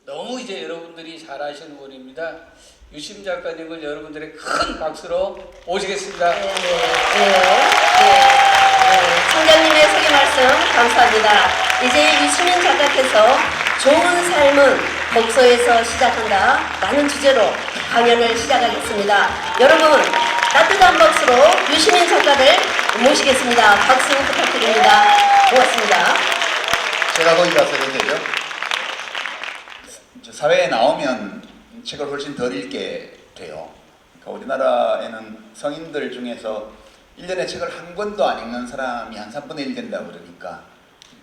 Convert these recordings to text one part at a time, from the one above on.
너무 이제 여러분들이 잘 아시는 분입니다. 유심 작가님을 여러분들의 큰 박수로 모시겠습니다. 네. 총장님의 소개 말씀 감사합니다. 이제 유시민 작가께서 좋은 삶은 독서에서 시작한다 라는 주제로 강연을 시작하겠습니다. 여러분 따뜻한 박수로 유시민 작가를 모시겠습니다. 박수 부탁드립니다. 고맙습니다. 제가 거기 가서 해도 되죠? 사회에 나오면 책을 훨씬 덜 읽게 돼요. 그러니까 우리나라에는 성인들 중에서 1년에 책을 한 권도 안 읽는 사람이 한 3분의 1 된다고 그러니까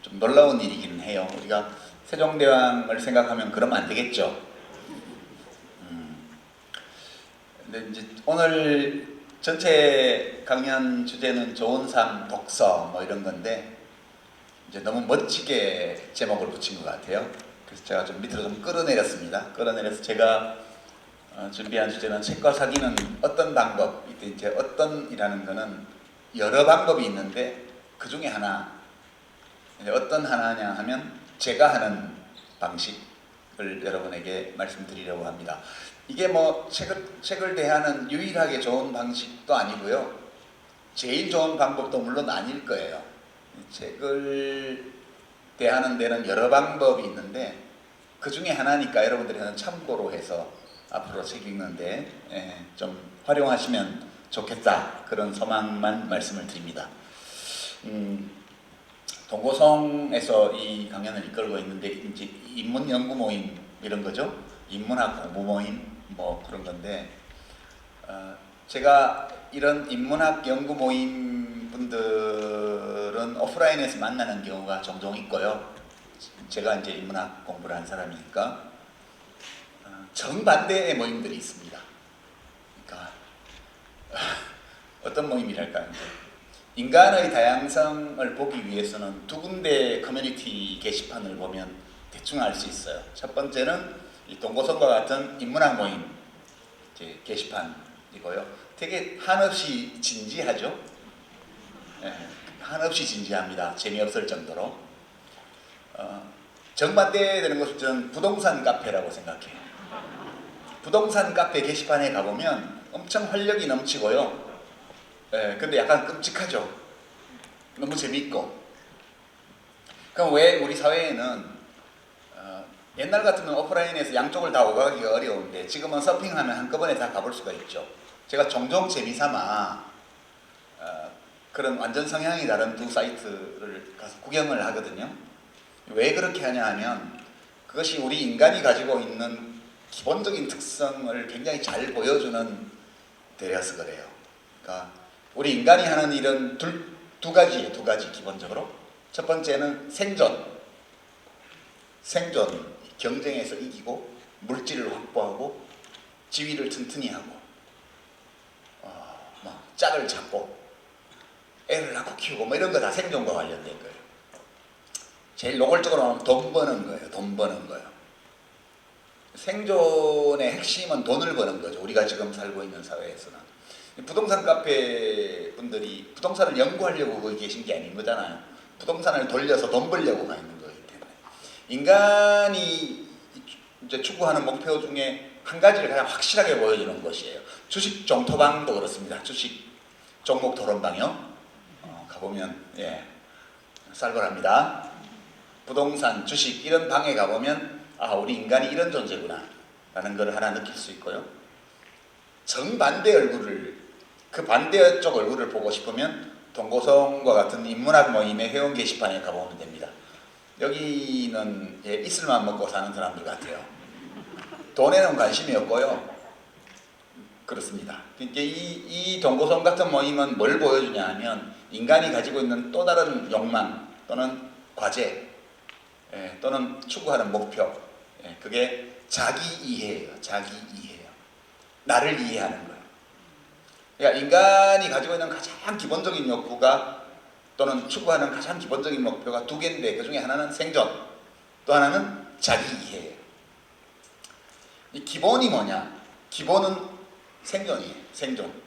좀 놀라운 일이기는 해요. 우리가 세종대왕을 생각하면 그러면 안 되겠죠. 근데 이제 오늘 전체 강연 주제는 좋은 삶, 독서 뭐 이런 건데 이제 너무 멋지게 제목을 붙인 것 같아요. 그래서 제가 좀 밑으로 좀 끌어내렸습니다. 끌어내려서 제가 준비한 주제는 책과 사귀는 어떤 방법, 이때 이제 어떤이라는 거는 여러 방법이 있는데 그 중에 하나, 이제 어떤 하나냐 하면 제가 하는 방식을 여러분에게 말씀드리려고 합니다. 이게 뭐 책을 대하는 유일하게 좋은 방식도 아니고요. 제일 좋은 방법도 물론 아닐 거예요. 책을 대하는 데는 여러 방법이 있는데 그 중에 하나니까 여러분들이 하는 참고로 해서 앞으로 책 읽는데 좀 활용하시면 좋겠다, 그런 소망만 말씀을 드립니다. 동고성에서 이 강연을 이끌고 있는데 이제 인문 연구 모임 이런 거죠. 인문학 공부 모임 뭐 그런 건데 제가 이런 인문학 연구 모임 분들은 오프라인에서 만나는 경우가 종종 있고요. 제가 이제 인문학 공부를 한 사람이니까 정반대의 모임들이 있습니다. 그러니까 어떤 모임이랄까요? 인간의 다양성을 보기 위해서는 두 군데 커뮤니티 게시판을 보면 대충 알 수 있어요. 첫 번째는 이 동고성과 같은 인문학 모임 이제 게시판이고요. 되게 한없이 진지하죠. 한없이 진지합니다. 재미없을 정도로. 정반대 되는 것은 저는 부동산 카페라고 생각해요. 부동산 카페 게시판에 가보면 엄청 활력이 넘치고요. 근데 약간 끔찍하죠. 너무 재밌고. 그럼 왜 우리 사회에는 옛날 같으면 오프라인에서 양쪽을 다 오가기가 어려운데 지금은 서핑하면 한꺼번에 다 가볼 수가 있죠. 제가 종종 재미삼아 그런 완전 성향이 다른 두 사이트를 가서 구경을 하거든요. 왜 그렇게 하냐 하면 그것이 우리 인간이 가지고 있는 기본적인 특성을 굉장히 잘 보여주는 데여서 그래요. 그러니까 우리 인간이 하는 일은 두 가지예요. 두 가지 기본적으로. 첫 번째는 생존, 경쟁에서 이기고 물질을 확보하고 지위를 튼튼히 하고 짝을 잡고 애를 낳고 키우고 뭐 이런 거 다 생존과 관련된 거예요. 제일 노골적으로 하면 돈 버는 거예요. 돈 버는 거예요. 생존의 핵심은 돈을 버는 거죠. 우리가 지금 살고 있는 사회에서는. 부동산 카페 분들이 부동산을 연구하려고 거기 계신 게 아닌 거잖아요. 부동산을 돌려서 돈 벌려고 가 있는 거기 때문에. 인간이 이제 추구하는 목표 중에 한 가지를 가장 확실하게 보여주는 것이에요. 주식 종토방도 그렇습니다. 주식 종목 토론방이요. 가보면 쌀벌합니다. 부동산, 주식 이런 방에 가보면 우리 인간이 이런 존재구나 라는 걸 하나 느낄 수 있고요. 정반대 얼굴을, 그 반대쪽 얼굴을 보고 싶으면 동고성과 같은 인문학 모임의 회원 게시판에 가보면 됩니다. 여기는 이슬만 먹고 사는 사람들 같아요. 돈에는 관심이 없고요. 그렇습니다. 그러니까 이 동고성 같은 모임은 뭘 보여주냐 하면 인간이 가지고 있는 또 다른 욕망 또는 과제 또는 추구하는 목표, 그게 자기 이해예요. 자기 이해예요. 나를 이해하는 거예요. 그러니까 인간이 가지고 있는 가장 기본적인 욕구가 또는 추구하는 가장 기본적인 목표가 두 개인데 그 중에 하나는 생존, 또 하나는 자기 이해예요. 이 기본이 뭐냐? 기본은 생존이에요. 생존.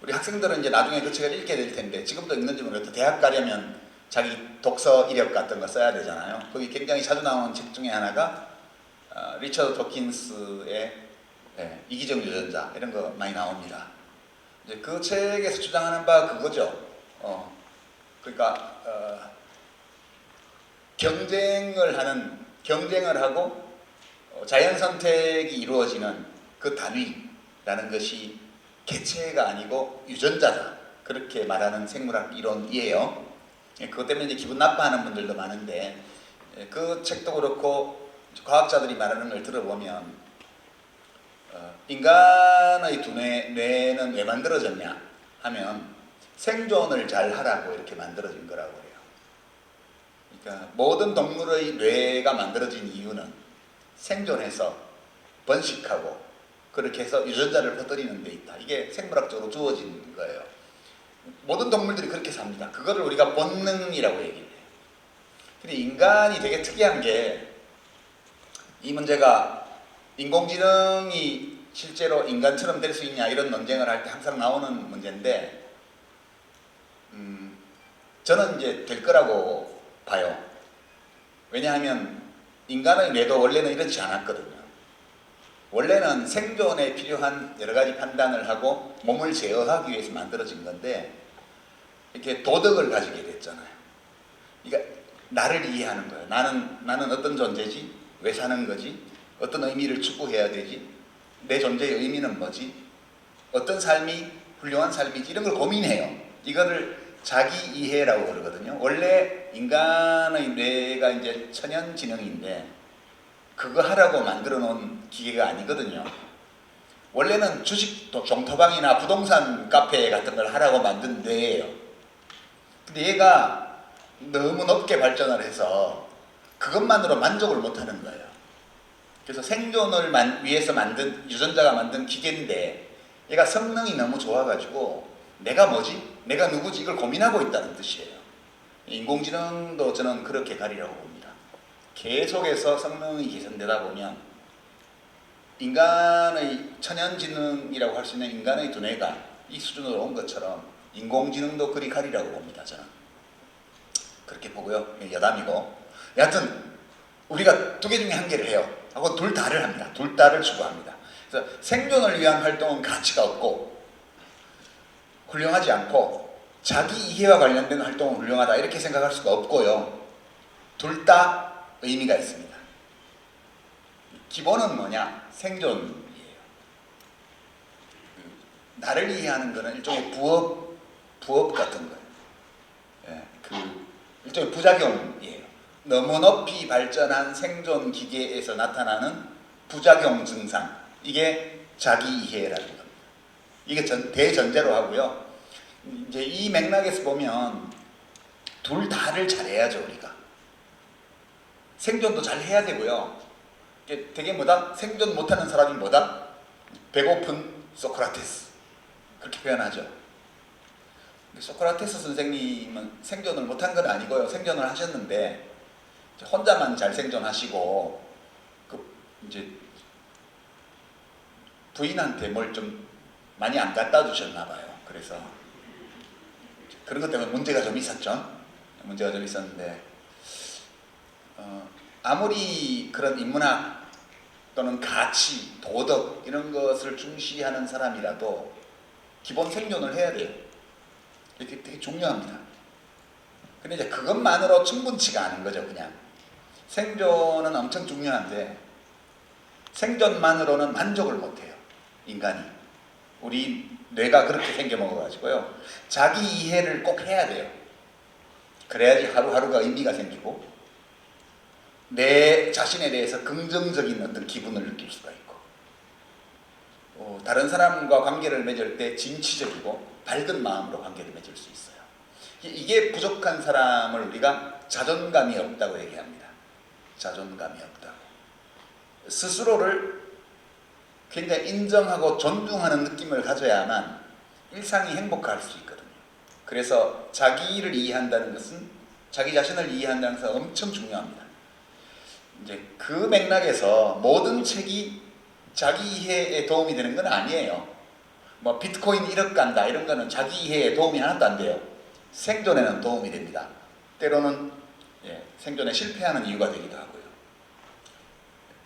우리 학생들은 이제 나중에 그 책을 읽게 될 텐데 지금도 읽는지 모르겠다. 대학 가려면 자기 독서 이력 같은 거 써야 되잖아요. 거기 굉장히 자주 나오는 책 중에 하나가 리처드 도킨스의 이기적 유전자 이런 거 많이 나옵니다. 이제 그 책에서 주장하는 바 그거죠. 그러니까 경쟁을 하고 자연 선택이 이루어지는 그 단위라는 것이 개체가 아니고 유전자다. 그렇게 말하는 생물학 이론이에요. 그것 때문에 이제 기분 나빠하는 분들도 많은데 그 책도 그렇고 과학자들이 말하는 걸 들어보면 인간의 뇌는 왜 만들어졌냐 하면 생존을 잘 하라고 이렇게 만들어진 거라고 해요. 그러니까 모든 동물의 뇌가 만들어진 이유는 생존해서 번식하고 그렇게 해서 유전자를 퍼뜨리는 데 있다. 이게 생물학적으로 주어진 거예요. 모든 동물들이 그렇게 삽니다. 그거를 우리가 본능이라고 얘기해요. 근데 인간이 되게 특이한 게 이 문제가 인공지능이 실제로 인간처럼 될 수 있냐 이런 논쟁을 할 때 항상 나오는 문제인데 저는 이제 될 거라고 봐요. 왜냐하면 인간의 뇌도 원래는 이렇지 않았거든요. 원래는 생존에 필요한 여러 가지 판단을 하고 몸을 제어하기 위해서 만들어진 건데 이렇게 도덕을 가지게 됐잖아요. 그러니까 나를 이해하는 거예요. 나는 어떤 존재지? 왜 사는 거지? 어떤 의미를 추구해야 되지? 내 존재의 의미는 뭐지? 어떤 삶이 훌륭한 삶이지? 이런 걸 고민해요. 이거를 자기 이해라고 그러거든요. 원래 인간의 뇌가 이제 천연지능인데 그거 하라고 만들어 놓은 기계가 아니거든요. 원래는 주식 종토방이나 부동산 카페 같은 걸 하라고 만든 뇌예요. 근데 얘가 너무 높게 발전을 해서 그것만으로 만족을 못하는 거예요. 그래서 생존을 위해서 만든 유전자가 만든 기계인데 얘가 성능이 너무 좋아가지고 내가 뭐지? 내가 누구지? 이걸 고민하고 있다는 뜻이에요. 인공지능도 저는 그렇게 가리라고 봅니다. 계속해서 성능이 개선되다 보면 인간의 천연지능이라고 할 수 있는 인간의 두뇌가 이 수준으로 온 것처럼 인공지능도 그리 가리라고 봅니다. 저는 그렇게 보고요. 여담이고 여하튼 우리가 두 개 중에 한 개를 해요. 하고 둘 다를 합니다. 둘 다를 추구합니다. 그래서 생존을 위한 활동은 가치가 없고 훌륭하지 않고 자기 이해와 관련된 활동은 훌륭하다 이렇게 생각할 수가 없고요. 둘 다 의미가 있습니다. 기본은 뭐냐? 생존이에요. 나를 이해하는 것은 일종의 부업 같은 거예요. 일종의 부작용이에요. 너무 높이 발전한 생존 기계에서 나타나는 부작용 증상, 이게 자기 이해라는 겁니다. 이게 대전제로 하고요. 이제 이 맥락에서 보면 둘 다를 잘해야죠. 우리가 생존도 잘 해야 되고요. 되게 뭐다? 생존 못하는 사람이 뭐다? 배고픈 소크라테스, 그렇게 표현하죠. 소크라테스 선생님은 생존을 못한 건 아니고요. 생존을 하셨는데 혼자만 잘 생존하시고 이제 부인한테 뭘 좀 많이 안 갖다 주셨나 봐요. 그래서 그런 것 때문에 문제가 좀 있었죠. 문제가 좀 있었는데 아무리 그런 인문학 또는 가치, 도덕 이런 것을 중시하는 사람이라도 기본 생존을 해야 돼요. 이게 되게 중요합니다. 근데 이제 그것만으로 충분치가 않은 거죠. 그냥 생존은 엄청 중요한데 생존만으로는 만족을 못해요. 인간이. 우리 뇌가 그렇게 생겨 먹어가지고요. 자기 이해를 꼭 해야 돼요. 그래야지 하루하루가 의미가 생기고 내 자신에 대해서 긍정적인 어떤 기분을 느낄 수가 있고 다른 사람과 관계를 맺을 때 진취적이고 밝은 마음으로 관계를 맺을 수 있어요. 이게 부족한 사람을 우리가 자존감이 없다고 얘기합니다. 자존감이 없다고. 스스로를 굉장히 인정하고 존중하는 느낌을 가져야만 일상이 행복할 수 있거든요. 그래서 자기를 이해한다는 것은 자기 자신을 이해한다는 것은 엄청 중요합니다. 이제 그 맥락에서 모든 책이 자기 이해에 도움이 되는 건 아니에요. 뭐 비트코인 1억 간다 이런 거는 자기 이해에 도움이 하나도 안 돼요. 생존에는 도움이 됩니다. 때로는 생존에 실패하는 이유가 되기도 하고요.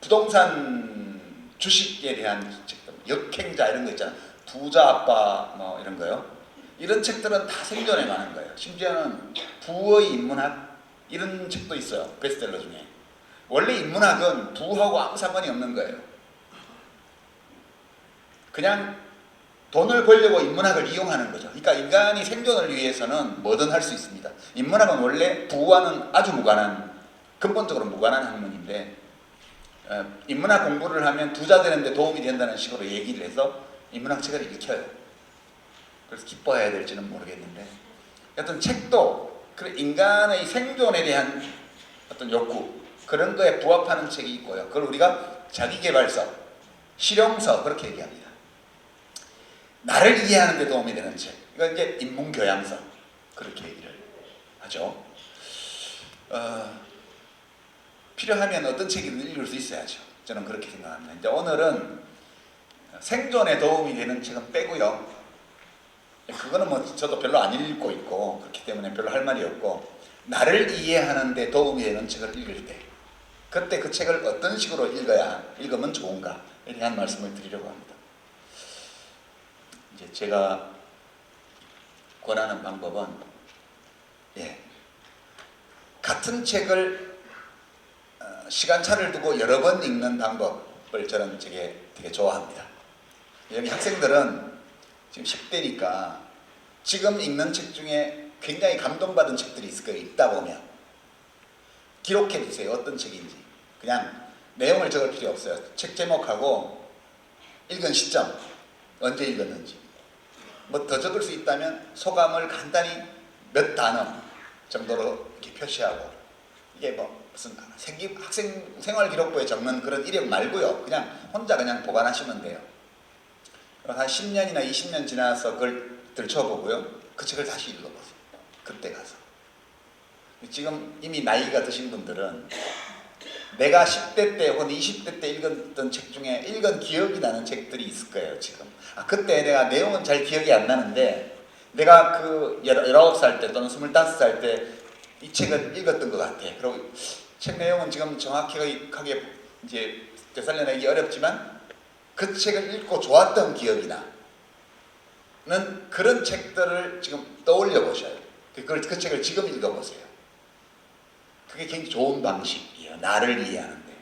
부동산 주식에 대한 책들, 역행자 이런 거 있잖아. 부자 아빠 뭐 이런 거요. 이런 책들은 다 생존에 관한 거예요. 심지어는 부의 인문학 이런 책도 있어요. 베스트셀러 중에. 원래 인문학은 부하고 아무 상관이 없는 거예요. 그냥 돈을 벌려고 인문학을 이용하는 거죠. 그러니까 인간이 생존을 위해서는 뭐든 할 수 있습니다. 인문학은 원래 부와는 아주 무관한, 근본적으로 무관한 학문인데 인문학 공부를 하면 부자 되는데 도움이 된다는 식으로 얘기를 해서 인문학 책을 읽혀요. 그래서 기뻐해야 될지는 모르겠는데 어떤 책도 인간의 생존에 대한 어떤 욕구 그런 거에 부합하는 책이 있고요. 그걸 우리가 자기계발서, 실용서 그렇게 얘기합니다. 나를 이해하는 데 도움이 되는 책, 이건 이제 인문교양서 그렇게 얘기를 하죠. 필요하면 어떤 책이든 읽을 수 있어야죠. 저는 그렇게 생각합니다. 이제 오늘은 생존에 도움이 되는 책은 빼고요. 그거는 뭐 저도 별로 안 읽고 있고 그렇기 때문에 별로 할 말이 없고, 나를 이해하는 데 도움이 되는 책을 읽을 때 그때 그 책을 어떤 식으로 읽으면 좋은가에 대한 말씀을 드리려고 합니다. 이제 제가 권하는 방법은 같은 책을 시간차를 두고 여러 번 읽는 방법을 저는 되게 좋아합니다. 여기 학생들은 지금 10대니까 지금 읽는 책 중에 굉장히 감동받은 책들이 있을 거예요. 읽다 보면 기록해 주세요. 어떤 책인지. 그냥 내용을 적을 필요 없어요. 책 제목하고 읽은 시점, 언제 읽었는지. 뭐 더 적을 수 있다면 소감을 간단히 몇 단어 정도로 이렇게 표시하고, 이게 뭐 무슨 학생 생활 기록부에 적는 그런 이력 말고요. 그냥 혼자 그냥 보관하시면 돼요. 한 10년이나 20년 지나서 그걸 들춰보고요. 그 책을 다시 읽어보세요. 그때 가서. 지금 이미 나이가 드신 분들은 내가 10대 때 혹은 20대 때 읽었던 책 중에 읽은 기억이 나는 책들이 있을 거예요. 지금 그때 내가 내용은 잘 기억이 안 나는데 내가 그 19살 때 또는 25살 때 이 책을 읽었던 것 같아. 그리고 책 내용은 지금 정확하게 이제 되살려내기 어렵지만 그 책을 읽고 좋았던 기억이 나는 그런 책들을 지금 떠올려 보셔요. 그 책을 지금 읽어보세요. 그게 굉장히 좋은 방식이에요. 나를 이해하는데.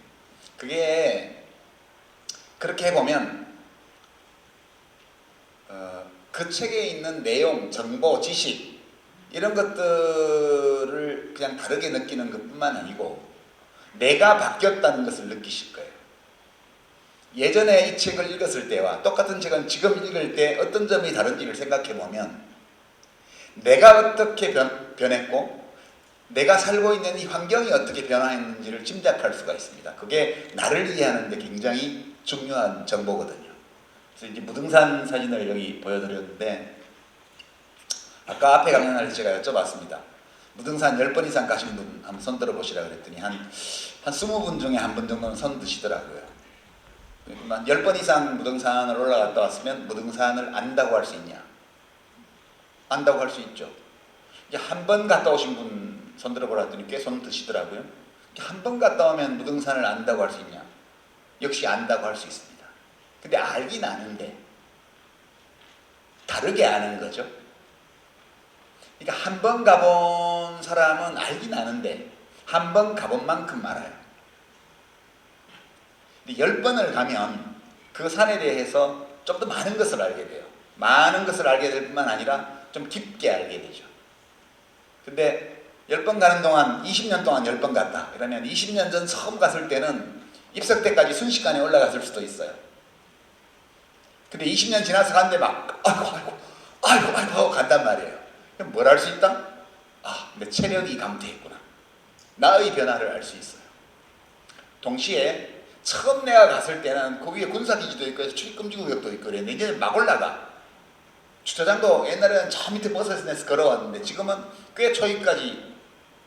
그게 그렇게 해보면 그 책에 있는 내용, 정보, 지식 이런 것들을 그냥 다르게 느끼는 것뿐만 아니고 내가 바뀌었다는 것을 느끼실 거예요. 예전에 이 책을 읽었을 때와 똑같은 책을 지금 읽을 때 어떤 점이 다른지를 생각해 보면 내가 어떻게 변했고 내가 살고 있는 이 환경이 어떻게 변화했는지를 짐작할 수가 있습니다. 그게 나를 이해하는 데 굉장히 중요한 정보거든요. 그래서 이제 무등산 사진을 여기 보여드렸는데 아까 앞에 강연할 때 제가 여쭤봤습니다. 무등산 10번 이상 가신 분 한번 손 들어보시라 그랬더니 한 20분 중에 한 분 정도는 손 드시더라고요. 10번 이상 무등산을 올라갔다 왔으면 무등산을 안다고 할 수 있냐? 안다고 할 수 있죠. 이제 한 번 갔다 오신 분 손 들어보라 했더니 꽤 손 드시더라고요. 한 번 갔다 오면 무등산을 안다고 할 수 있냐? 역시 안다고 할 수 있습니다. 근데 알긴 아는데 다르게 아는 거죠. 그러니까 한 번 가본 사람은 알긴 아는데 한 번 가본 만큼 알아요. 근데 10번을 가면 그 산에 대해서 좀 더 많은 것을 알게 돼요. 많은 것을 알게 될 뿐만 아니라 좀 깊게 알게 되죠. 근데 10번 가는 동안 20년 동안 10번 갔다. 그러면 20년 전 처음 갔을 때는 입석 때까지 순식간에 올라갔을 수도 있어요. 근데 20년 지나서 갔는데 막 아이고 하고 간단 말이에요. 그럼 뭘 알 수 있다? 내 체력이 감퇴했구나. 나의 변화를 알 수 있어요. 동시에 처음 내가 갔을 때는 거기에 군사기지도 있고 출입금지구역도 있고 그랬는데 이제는 막 올라가. 주차장도 옛날에는 저 밑에 버스에서 내서 걸어왔는데 지금은 꽤 초입까지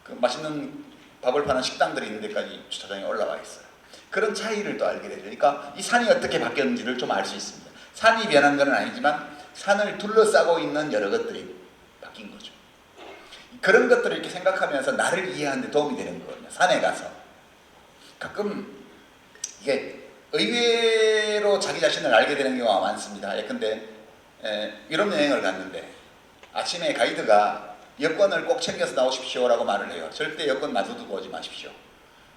그 맛있는 밥을 파는 식당들이 있는 데까지 주차장에 올라와 있어요. 그런 차이를 또 알게 되죠. 그러니까 이 산이 어떻게 바뀌었는지를 좀 알 수 있습니다. 산이 변한 건 아니지만 산을 둘러싸고 있는 여러 것들이 바뀐 거죠. 그런 것들을 이렇게 생각하면서 나를 이해하는 데 도움이 되는 거거든요. 산에 가서 가끔 이게 의외로 자기 자신을 알게 되는 경우가 많습니다. 예컨대 유럽 여행을 갔는데 아침에 가이드가 여권을 꼭 챙겨서 나오십시오라고 말을 해요. 절대 여권 놔두고 오지 마십시오.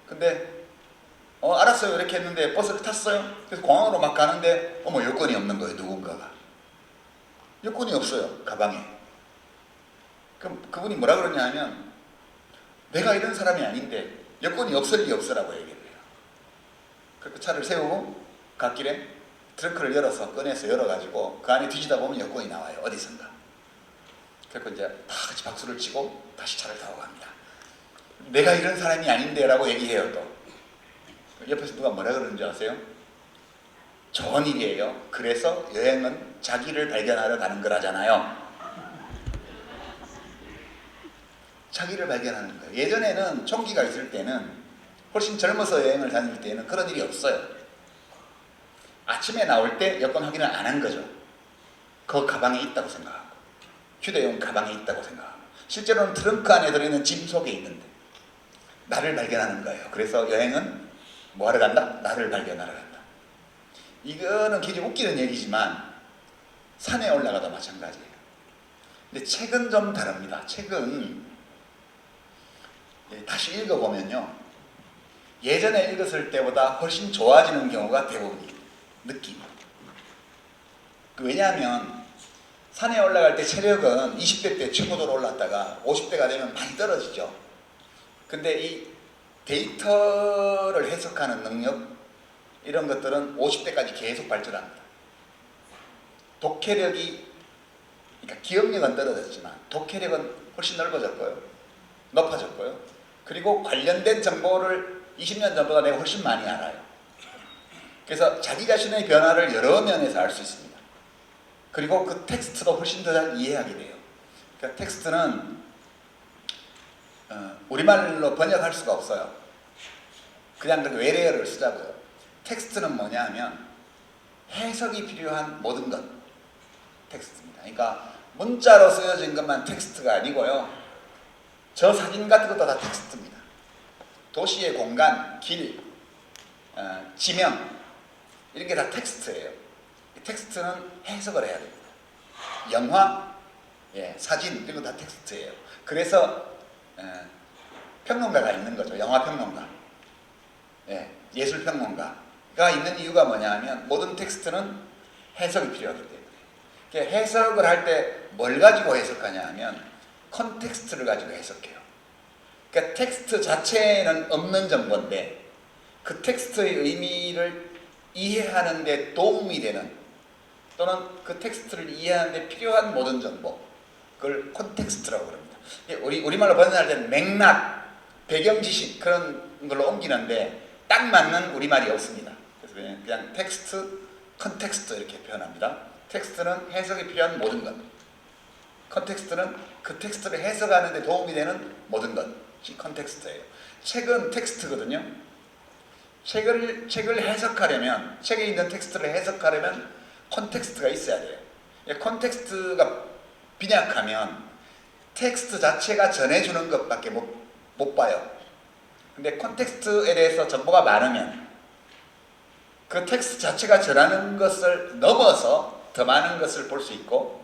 근데 알았어요 이렇게 했는데 버스를 탔어요. 그래서 공항으로 막 가는데 어머 여권이 없는 거예요. 누군가가 여권이 없어요 가방에. 그럼 그분이 뭐라 그러냐 하면 내가 이런 사람이 아닌데 여권이 없을 리 없으라고 얘기를 해요. 그렇게 차를 세우고 갓길에 트렁크를 열어서 꺼내서 열어가지고 그 안에 뒤지다 보면 여권이 나와요. 어디선가. 그래서 이제 다 같이 박수를 치고 다시 차를 타고 갑니다. 내가 이런 사람이 아닌데 라고 얘기해요. 또 옆에서 누가 뭐라 그러는 줄 아세요? 좋은 일이에요. 그래서 여행은 자기를 발견하러 가는 거라잖아요. 자기를 발견하는 거예요. 예전에는 총기가 있을 때는 훨씬 젊어서 여행을 다닐 때는 그런 일이 없어요. 아침에 나올 때 여권 확인을 안 한 거죠. 그 가방에 있다고 생각하고 휴대용 가방에 있다고 생각하고 실제로는 트렁크 안에 들어있는 짐 속에 있는데 나를 발견하는 거예요. 그래서 여행은 뭐 하러 간다? 나를 발견하러 간다. 이거는 굉장히 웃기는 얘기지만 산에 올라가도 마찬가지예요. 근데 책은 좀 다릅니다. 책은 다시 읽어보면요 예전에 읽었을 때보다 훨씬 좋아지는 경우가 대부분이에요. 느낌이. 왜냐하면 산에 올라갈 때 체력은 20대 때 최고도로 올랐다가 50대가 되면 많이 떨어지죠. 근데 이 데이터를 해석하는 능력 이런 것들은 50대까지 계속 발전합니다. 독해력이 그러니까 기억력은 떨어졌지만 독해력은 훨씬 넓어졌고요. 높아졌고요. 그리고 관련된 정보를 20년 전보다 내가 훨씬 많이 알아요. 그래서 자기 자신의 변화를 여러 면에서 알 수 있습니다. 그리고 그 텍스트도 훨씬 더 잘 이해하게 돼요. 그러니까 텍스트는 우리말로 번역할 수가 없어요. 그냥 그 외래어를 쓰자고요. 텍스트는 뭐냐 하면 해석이 필요한 모든 것 텍스트입니다. 그러니까 문자로 쓰여진 것만 텍스트가 아니고요. 저 사진 같은 것도 다 텍스트입니다. 도시의 공간, 길, 지명 이런 게 다 텍스트예요. 텍스트는 해석을 해야 됩니다. 영화, 사진 이런 거 다 텍스트예요. 그래서 평론가가 있는 거죠. 영화 평론가, 예술 평론가가 있는 이유가 뭐냐 하면 모든 텍스트는 해석이 필요하기 때문에. 해석을 할 때 뭘 가지고 해석하냐 하면 컨텍스트를 가지고 해석해요. 그러니까 텍스트 자체에는 없는 정보인데 그 텍스트의 의미를 이해하는 데 도움이 되는 또는 그 텍스트를 이해하는 데 필요한 모든 정보 그걸 콘텍스트라고 그럽니다. 우리말로 번역할 때는 맥락, 배경 지식 그런 걸로 옮기는데 딱 맞는 우리말이 없습니다. 그래서 그냥 텍스트, 컨텍스트 이렇게 표현합니다. 텍스트는 해석이 필요한 모든 것, 컨텍스트는 그 텍스트를 해석하는 데 도움이 되는 모든 것이 컨텍스트예요. 책은 텍스트거든요. 책을 해석하려면, 책에 있는 텍스트를 해석하려면 컨텍스트가 있어야 돼요. 컨텍스트가 빈약하면 텍스트 자체가 전해주는 것밖에 못 봐요. 근데 컨텍스트에 대해서 정보가 많으면 그 텍스트 자체가 전하는 것을 넘어서 더 많은 것을 볼 수 있고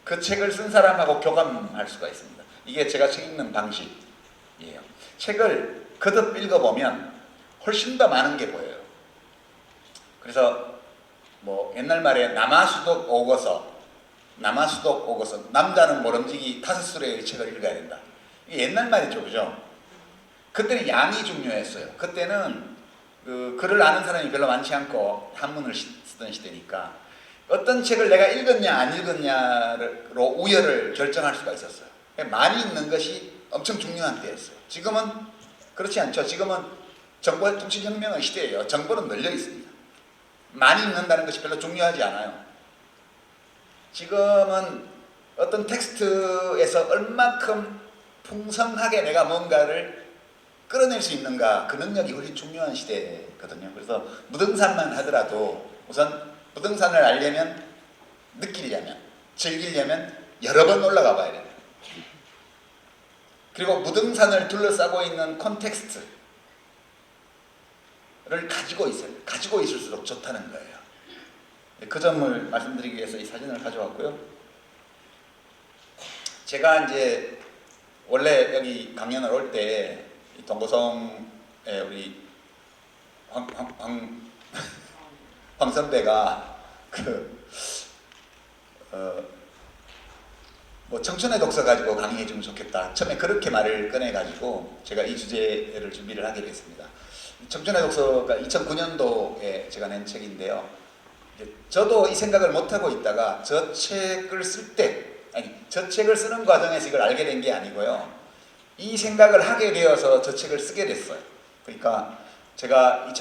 그 책을 쓴 사람하고 교감할 수가 있습니다. 이게 제가 책 읽는 방식이에요. 책을 거듭 읽어보면 훨씬 더 많은 게 보여요. 그래서 뭐 옛날 말에 남아수독 오고서 남자는 모름지기 5수레의 책을 읽어야 된다. 이게 옛날 말이죠, 그죠? 그때는 양이 중요했어요. 그때는 그 글을 아는 사람이 별로 많지 않고 한문을 쓰던 시대니까 어떤 책을 내가 읽었냐 안 읽었냐로 우열을 결정할 수가 있었어요. 많이 읽는 것이 엄청 중요한 때였어요. 지금은 그렇지 않죠. 지금은 정보 통신혁명의 시대예요. 정보는 널려 있습니다. 많이 읽는다는 것이 별로 중요하지 않아요. 지금은 어떤 텍스트에서 얼마큼 풍성하게 내가 뭔가를 끌어낼 수 있는가 그 능력이 훨씬 중요한 시대거든요. 그래서 무등산만 하더라도 우선 무등산을 알려면, 느끼려면, 즐기려면 여러 번 올라가 봐야 돼요. 그리고 무등산을 둘러싸고 있는 콘텍스트를 가지고 있어요. 가지고 있을수록 좋다는 거예요. 그 점을 말씀드리기 위해서 이 사진을 가져왔고요. 제가 이제 원래 여기 강연을 올 때 동고성에 우리 황 선배가 뭐 청춘의 독서 가지고 강의해 주면 좋겠다. 처음에 그렇게 말을 꺼내가지고 제가 이 주제를 준비를 하게 됐습니다. 청춘의 독서가 2009년도에 제가 낸 책인데요. 저도 이 생각을 못하고 있다가 저 책을 쓸 때, 아니 저 책을 쓰는 과정에서 이걸 알게 된 게 아니고요. 이 생각을 하게 되어서 저 책을 쓰게 됐어요. 그러니까 제가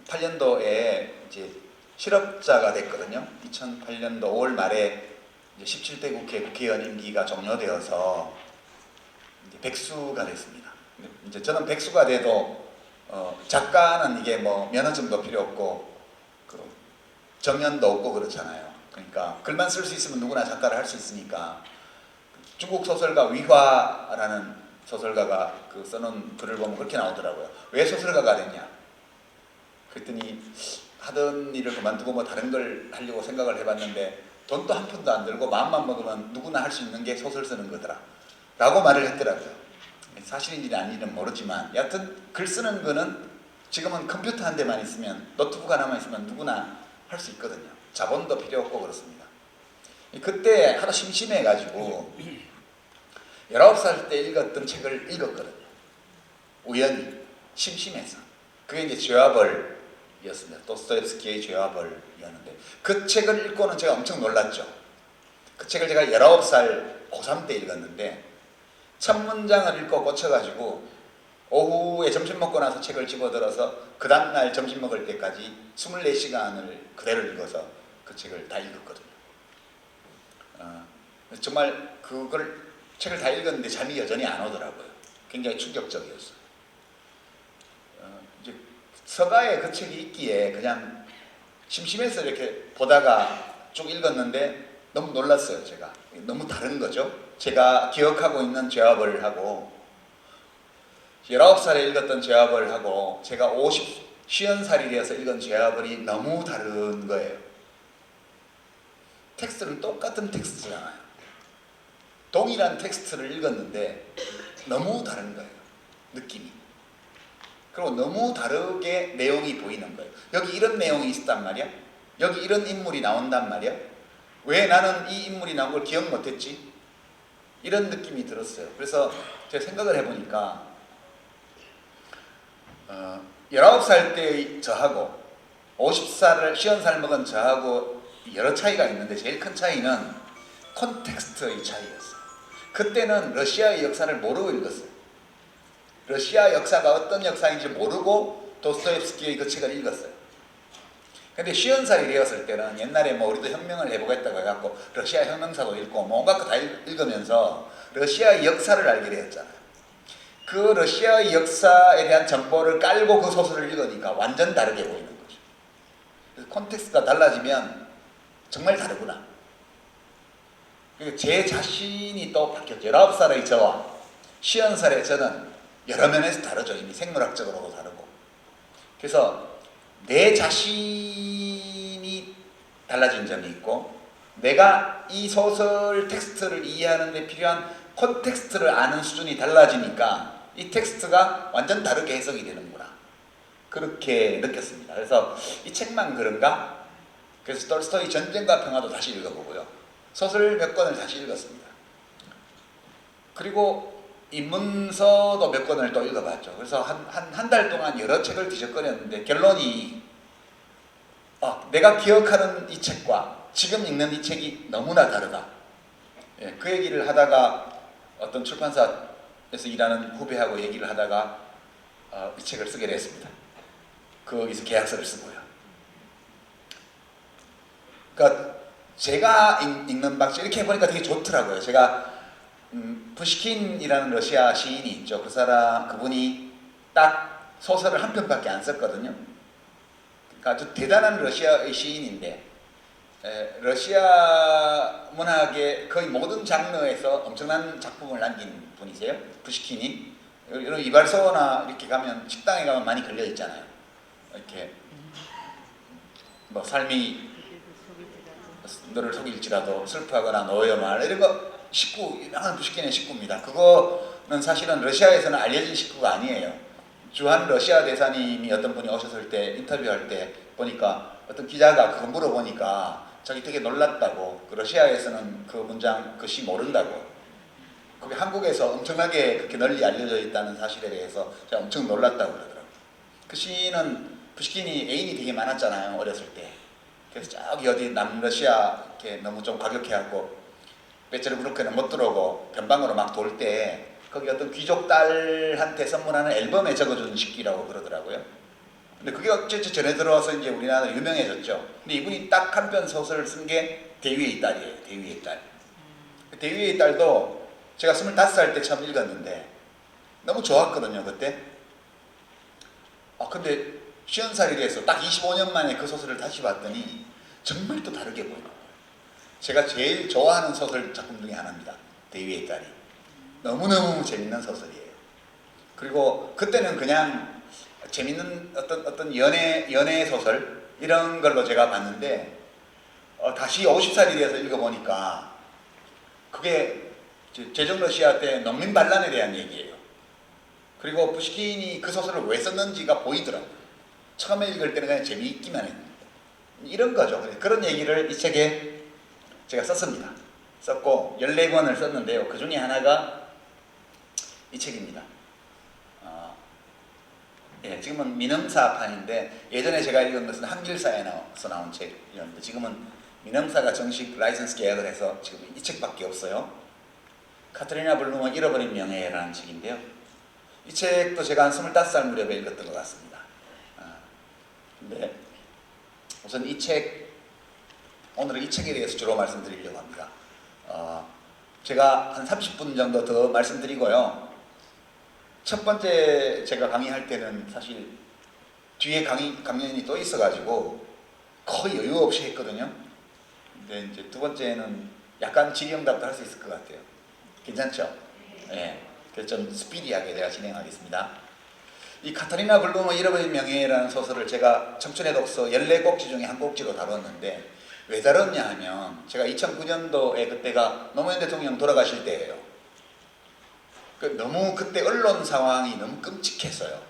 2008년도에 이제 실업자가 됐거든요. 2008년도 5월 말에 이제 17대 국회 국회의원 임기가 종료되어서 이제 백수가 됐습니다. 이제 저는 백수가 돼도 작가는 이게 뭐 면허증도 필요 없고 그 정년도 없고 그렇잖아요. 그러니까 글만 쓸 수 있으면 누구나 작가를 할 수 있으니까 중국 소설가 위화라는 소설가가 그 써놓은 글을 보면 그렇게 나오더라고요. 왜 소설가가 됐냐? 그랬더니 하던 일을 그만두고 뭐 다른 걸 하려고 생각을 해봤는데 돈도 한 푼도 안 들고 마음만 먹으면 누구나 할 수 있는 게 소설 쓰는 거더라 라고 말을 했더라고요. 사실인지 아닌지는 모르지만 여하튼 글 쓰는 거는 지금은 컴퓨터 한 대만 있으면 노트북 하나만 있으면 누구나 할 수 있거든요. 자본도 필요 없고 그렇습니다. 그때 하도 심심해가지고 19살 때 읽었던 책을 읽었거든요. 우연히 심심해서. 그게 이제 죄와벌이었습니다. 도스토옙스키의 죄와벌이었는데 그 책을 읽고는 제가 엄청 놀랐죠. 그 책을 제가 19살 고3 때 읽었는데 첫 문장을 읽고 꽂혀가지고 오후에 점심 먹고 나서 책을 집어들어서 그 다음날 점심 먹을 때까지 24시간을 그대로 읽어서 그 책을 다 읽었거든요. 정말 그걸 책을 다 읽었는데 잠이 여전히 안 오더라고요. 굉장히 충격적이었어요. 이제 서가에 그 책이 있기에 그냥 심심해서 이렇게 보다가 쭉 읽었는데 너무 놀랐어요. 제가 너무 다른 거죠. 제가 기억하고 있는 죄와벌하고 19살에 읽었던 죄와벌하고 제가 50살이 되어서 읽은 죄와벌이 너무 다른 거예요. 텍스트는 똑같은 텍스트잖아요. 동일한 텍스트를 읽었는데 너무 다른 거예요. 느낌이. 그리고 너무 다르게 내용이 보이는 거예요. 여기 이런 내용이 있었단 말이야? 여기 이런 인물이 나온단 말이야? 왜 나는 이 인물이 나온 걸 기억 못했지? 이런 느낌이 들었어요. 그래서 제가 생각을 해보니까 19살 때의 저하고 50살 먹은 저하고 여러 차이가 있는데 제일 큰 차이는 콘텍스트의 차이였어요. 그때는 러시아의 역사를 모르고 읽었어요. 러시아 역사가 어떤 역사인지 모르고 도스토옙스키의 그 책을 읽었어요. 근데 50살이 되었을 때는 옛날에 뭐 우리도 혁명을 해보겠다고 해갖고 러시아 혁명사도 읽고 뭐 온갖 거 다 읽으면서 러시아의 역사를 알게 되었잖아요. 그 러시아의 역사에 대한 정보를 깔고 그 소설을 읽으니까 완전 다르게 보이는 거죠. 그래서 콘텍스트가 달라지면 정말 다르구나. 그리고 제 자신이 또 바뀌었죠. 19살의 저와 50살의 저는 여러 면에서 다르죠. 이미 생물학적으로도 다르고. 그래서 내 자신이 달라진 점이 있고 내가 이 소설 텍스트를 이해하는 데 필요한 콘텍스트를 아는 수준이 달라지니까 이 텍스트가 완전 다르게 해석이 되는구나. 그렇게 느꼈습니다. 그래서 이 책만 그런가? 그래서 톨스토이 전쟁과 평화도 다시 읽어보고요. 소설 몇 권을 다시 읽었습니다. 그리고 인문서도 몇 권을 또 읽어봤죠. 그래서 한 달 동안 여러 책을 뒤적거렸는데 결론이 내가 기억하는 이 책과 지금 읽는 이 책이 너무나 다르다. 예, 그 얘기를 하다가 어떤 출판사에서 일하는 후배하고 얘기를 하다가 이 책을 쓰게 됐습니다. 거기서 계약서를 쓰고요. 그러니까 제가 읽는 방식 이렇게 해보니까 되게 좋더라고요. 제가 푸시킨이라는 러시아 시인이 있죠. 그분이 딱 소설을 한 편밖에 안 썼거든요. 그러니까 아주 대단한 러시아의 시인인데 러시아 문학의 거의 모든 장르에서 엄청난 작품을 남긴 분이세요. 푸시킨이. 이런 이발소나 이렇게 가면 식당에 가면 많이 걸려 있잖아요. 이렇게 뭐 삶이 너를 속일지라도 슬퍼하거나 너의 말 이런 거 식구 유명한 푸시킨의 식구입니다. 그거는 사실은 러시아에서는 알려진 식구가 아니에요. 주한 러시아 대사님이 어떤 분이 오셨을 때 인터뷰할 때 보니까 어떤 기자가 그거 물어보니까 자기 되게 놀랐다고. 그 러시아에서는 그 문장 그 시 모른다고. 그게 한국에서 엄청나게 그렇게 널리 알려져 있다는 사실에 대해서 제가 엄청 놀랐다고 그러더라고요. 그 시는 푸시킨이 애인이 되게 많았잖아요, 어렸을 때. 그래서 저기 어디 남러시아 이렇게 너무 좀 과격해하고 베체르부르크는 못 들어오고 변방으로 막 돌 때 거기 어떤 귀족 딸한테 선물하는 앨범에 적어준 식기라고 그러더라고요. 근데 그게 어쨌든 전해 들어와서 이제 우리나라에 유명해졌죠. 근데 이분이 딱 한 편 소설을 쓴 게 대위의 딸이에요. 대위의 딸. 대위의 딸도 제가 25살 때 처음 읽었는데 너무 좋았거든요, 그때. 근데 50살이 돼서 딱 25년 만에 그 소설을 다시 봤더니 정말 또 다르게 보이는 거예요. 제가 제일 좋아하는 소설 작품 중에 하나입니다. 대위의 딸이. 너무너무 재밌는 소설이에요. 그리고 그때는 그냥 재밌는 어떤 연애 소설 이런 걸로 제가 봤는데 다시 50살이 돼서 읽어보니까 그게 제정 러시아 때 농민 반란에 대한 얘기예요. 그리고 푸시킨이 그 소설을 왜 썼는지가 보이더라고요. 처음에 읽을 때는 그냥 재미있기만 했는데 이런 거죠. 그런 얘기를 이 책에 제가 썼습니다. 썼고 14권을 썼는데요. 그 중에 하나가 이 책입니다. 지금은 민음사판인데 예전에 제가 읽은 것은 한길사에서 나온 책이었는데 지금은 민음사가 정식 라이선스 계약을 해서 지금 이 책밖에 없어요. 카트리나 블룸의 잃어버린 명예라는 책인데요. 이 책도 제가 한 25살 무렵에 읽었던 것 같습니다. 근데 우선 이 책, 오늘은 이 책에 대해서 주로 말씀드리려고 합니다. 제가 한 30분 정도 더 말씀드리고요. 첫 번째 제가 강의할 때는 사실 뒤에 강연이 또 있어가지고 거의 여유 없이 했거든요. 근데 이제 두 번째는 약간 질의응답도 할 수 있을 것 같아요. 괜찮죠? 네. 그래서 좀 스피디하게 제가 진행하겠습니다. 이 카타리나 블룸의 잃어버린 명예라는 소설을 제가 청춘의 독서 14곡지 중에 한 곡지로 다뤘는데 왜 다뤘냐 하면 제가 2009년도에 그때가 노무현 대통령 돌아가실 때예요. 너무 그때 언론 상황이 너무 끔찍했어요.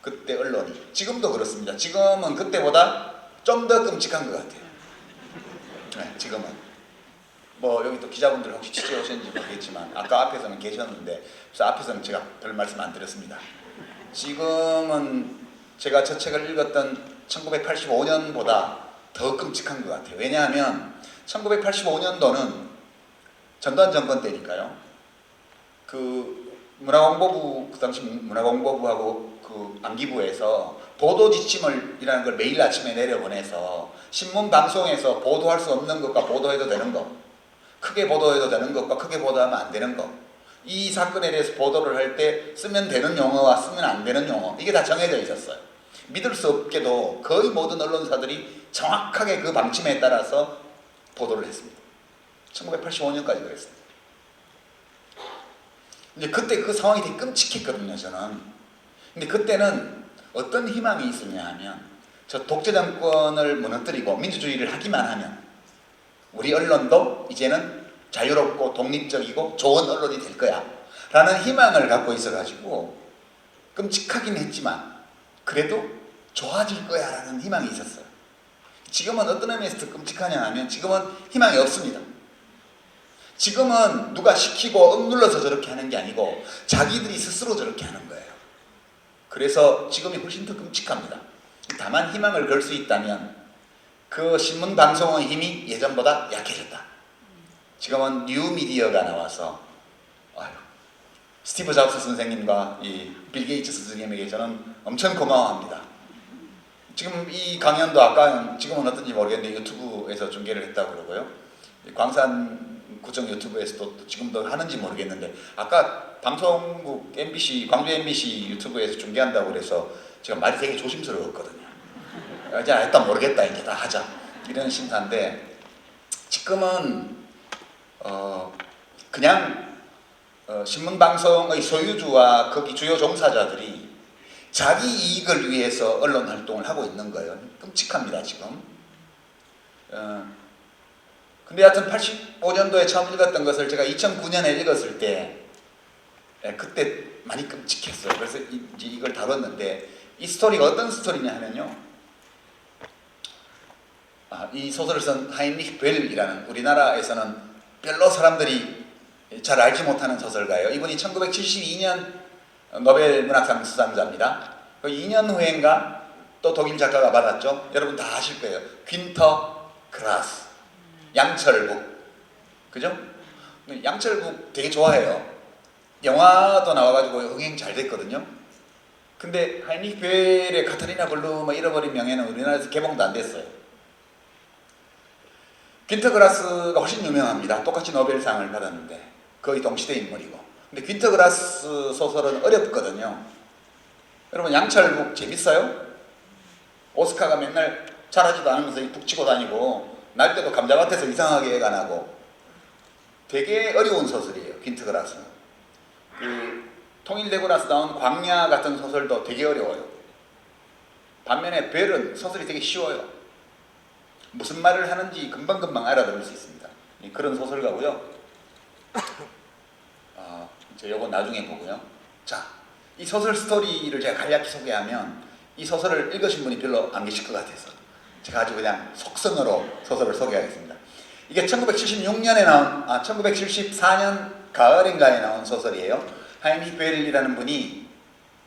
그때 언론이. 지금도 그렇습니다. 지금은 그때보다 좀 더 끔찍한 것 같아요. 네, 지금은. 뭐 여기 또 기자분들 혹시 취재 오셨는지 모르겠지만 아까 앞에서는 계셨는데 그래서 앞에서는 제가 별 말씀 안 드렸습니다. 지금은 제가 저 책을 읽었던 1985년보다 더 끔찍한 것 같아요. 왜냐하면 1985년도는 전두환 정권 때니까요. 그 문화공보부, 그 당시 문화공보부하고 그 안기부에서 보도 지침이라는 걸 매일 아침에 내려보내서 신문 방송에서 보도할 수 없는 것과 보도해도 되는 것, 크게 보도해도 되는 것과 크게 보도하면 안 되는 것, 이 사건에 대해서 보도를 할 때 쓰면 되는 용어와 쓰면 안 되는 용어, 이게 다 정해져 있었어요. 믿을 수 없게도 거의 모든 언론사들이 정확하게 그 방침에 따라서 보도를 했습니다. 1985년까지 그랬습니다. 근데 그때 그 상황이 되게 끔찍했거든요, 저는. 근데 그때는 어떤 희망이 있었냐 하면 저 독재 정권을 무너뜨리고 민주주의를 하기만 하면 우리 언론도 이제는 자유롭고 독립적이고 좋은 언론이 될 거야 라는 희망을 갖고 있어가지고 끔찍하긴 했지만 그래도 좋아질 거야 라는 희망이 있었어요. 지금은 어떤 의미에서 더 끔찍하냐 하면 지금은 희망이 없습니다. 지금은 누가 시키고 억눌러서 저렇게 하는 게 아니고 자기들이 스스로 저렇게 하는 거예요. 그래서 지금이 훨씬 더 끔찍합니다. 다만 희망을 걸 수 있다면 그 신문 방송의 힘이 예전보다 약해졌다. 지금은 뉴미디어가 나와서 스티브 잡스 선생님과 이 빌 게이츠 선생님에게 저는 엄청 고마워합니다. 지금 이 강연도 아까 지금은 어떤지 모르겠는데 유튜브에서 중계를 했다고 그러고요. 광산구청 유튜브에서도 지금도 하는지 모르겠는데 아까 방송국 MBC, 광주 MBC 유튜브에서 중계한다고 그래서 제가 말이 되게 조심스러웠거든요. 이제 일단 모르겠다, 이제 다 하자 이런 심사인데 지금은 그냥 신문방송의 소유주와 거기 주요 종사자들이 자기 이익을 위해서 언론 활동을 하고 있는 거예요. 끔찍합니다 지금. 근데 하여튼 85년도에 처음 읽었던 것을 제가 2009년에 읽었을 때 그때 많이 끔찍했어요. 그래서 이제 이걸 다뤘는데 이 스토리가 어떤 스토리냐 하면요. 이 소설을 쓴 하인리히 벨이라는 우리나라에서는 별로 사람들이 잘 알지 못하는 소설가예요. 이분이 1972년 노벨 문학상 수상자입니다. 그 2년 후인가 또 독일 작가가 받았죠. 여러분 다 아실 거예요. 귄터 그라스, 양철북, 그죠? 양철북 되게 좋아해요. 영화도 나와가지고 흥행 잘 됐거든요. 근데 하인리히 벨의 카타리나 블룸의 잃어버린 명예는 우리나라에서 개봉도 안 됐어요. 귄터 그라스가 훨씬 유명합니다. 똑같이 노벨상을 받았는데 거의 동시대 인물이고. 근데 귄터 그라스 소설은 어렵거든요. 여러분 양철북 재밌어요? 오스카가 맨날 잘하지도 않으면서 북치고 다니고 날 때도 감자밭에서 이상하게 애가 나고 되게 어려운 소설이에요. 귄터 그라스는. 통일되고 나서 나온 광야 같은 소설도 되게 어려워요. 반면에 벨은 소설이 되게 쉬워요. 무슨 말을 하는지 금방금방 알아들을 수 있습니다. 그런 소설가고요. 이제 요거 나중에 보고요. 자, 이 소설 스토리를 제가 간략히 소개하면 이 소설을 읽으신 분이 별로 안 계실 것 같아서 제가 아주 그냥 속성으로 소설을 소개하겠습니다. 이게 1976년에 나온 1974년 가을인가에 나온 소설이에요. 하인리히 벨이라는 분이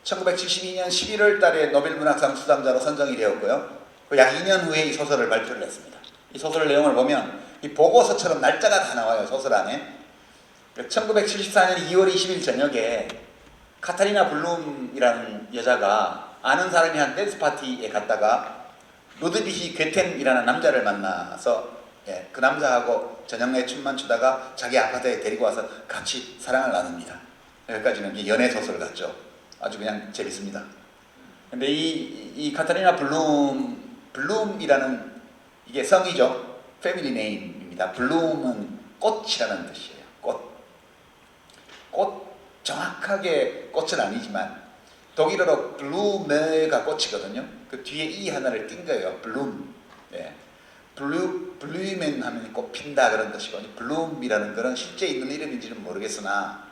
1972년 11월 달에 노벨 문학상 수상자로 선정이 되었고요. 약 2년 후에 이 소설을 발표를 했습니다. 이 소설 내용을 보면 이 보고서처럼 날짜가 다 나와요. 소설 안에. 1974년 2월 20일 저녁에 카타리나 블룸이라는 여자가 아는 사람이 한 댄스 파티에 갔다가 루드비히 괴텐이라는 남자를 만나서 그 남자하고 저녁 내 춤만 추다가 자기 아파트에 데리고 와서 같이 사랑을 나눕니다. 여기까지는 연애 소설 같죠. 아주 그냥 재밌습니다. 근데 이 카타리나 블룸이라는 이게 성이죠. 패밀리 네임입니다. 블룸은 꽃이라는 뜻이에요. 꽃 정확하게 꽃은 아니지만 독일어로 블루메가 꽃이거든요. 그 뒤에 이 하나를 띈 거예요. 블룸. 블루멘 하면 꽃 핀다 그런 뜻이고 블룸이라는 거는 실제 있는 이름인지는 모르겠으나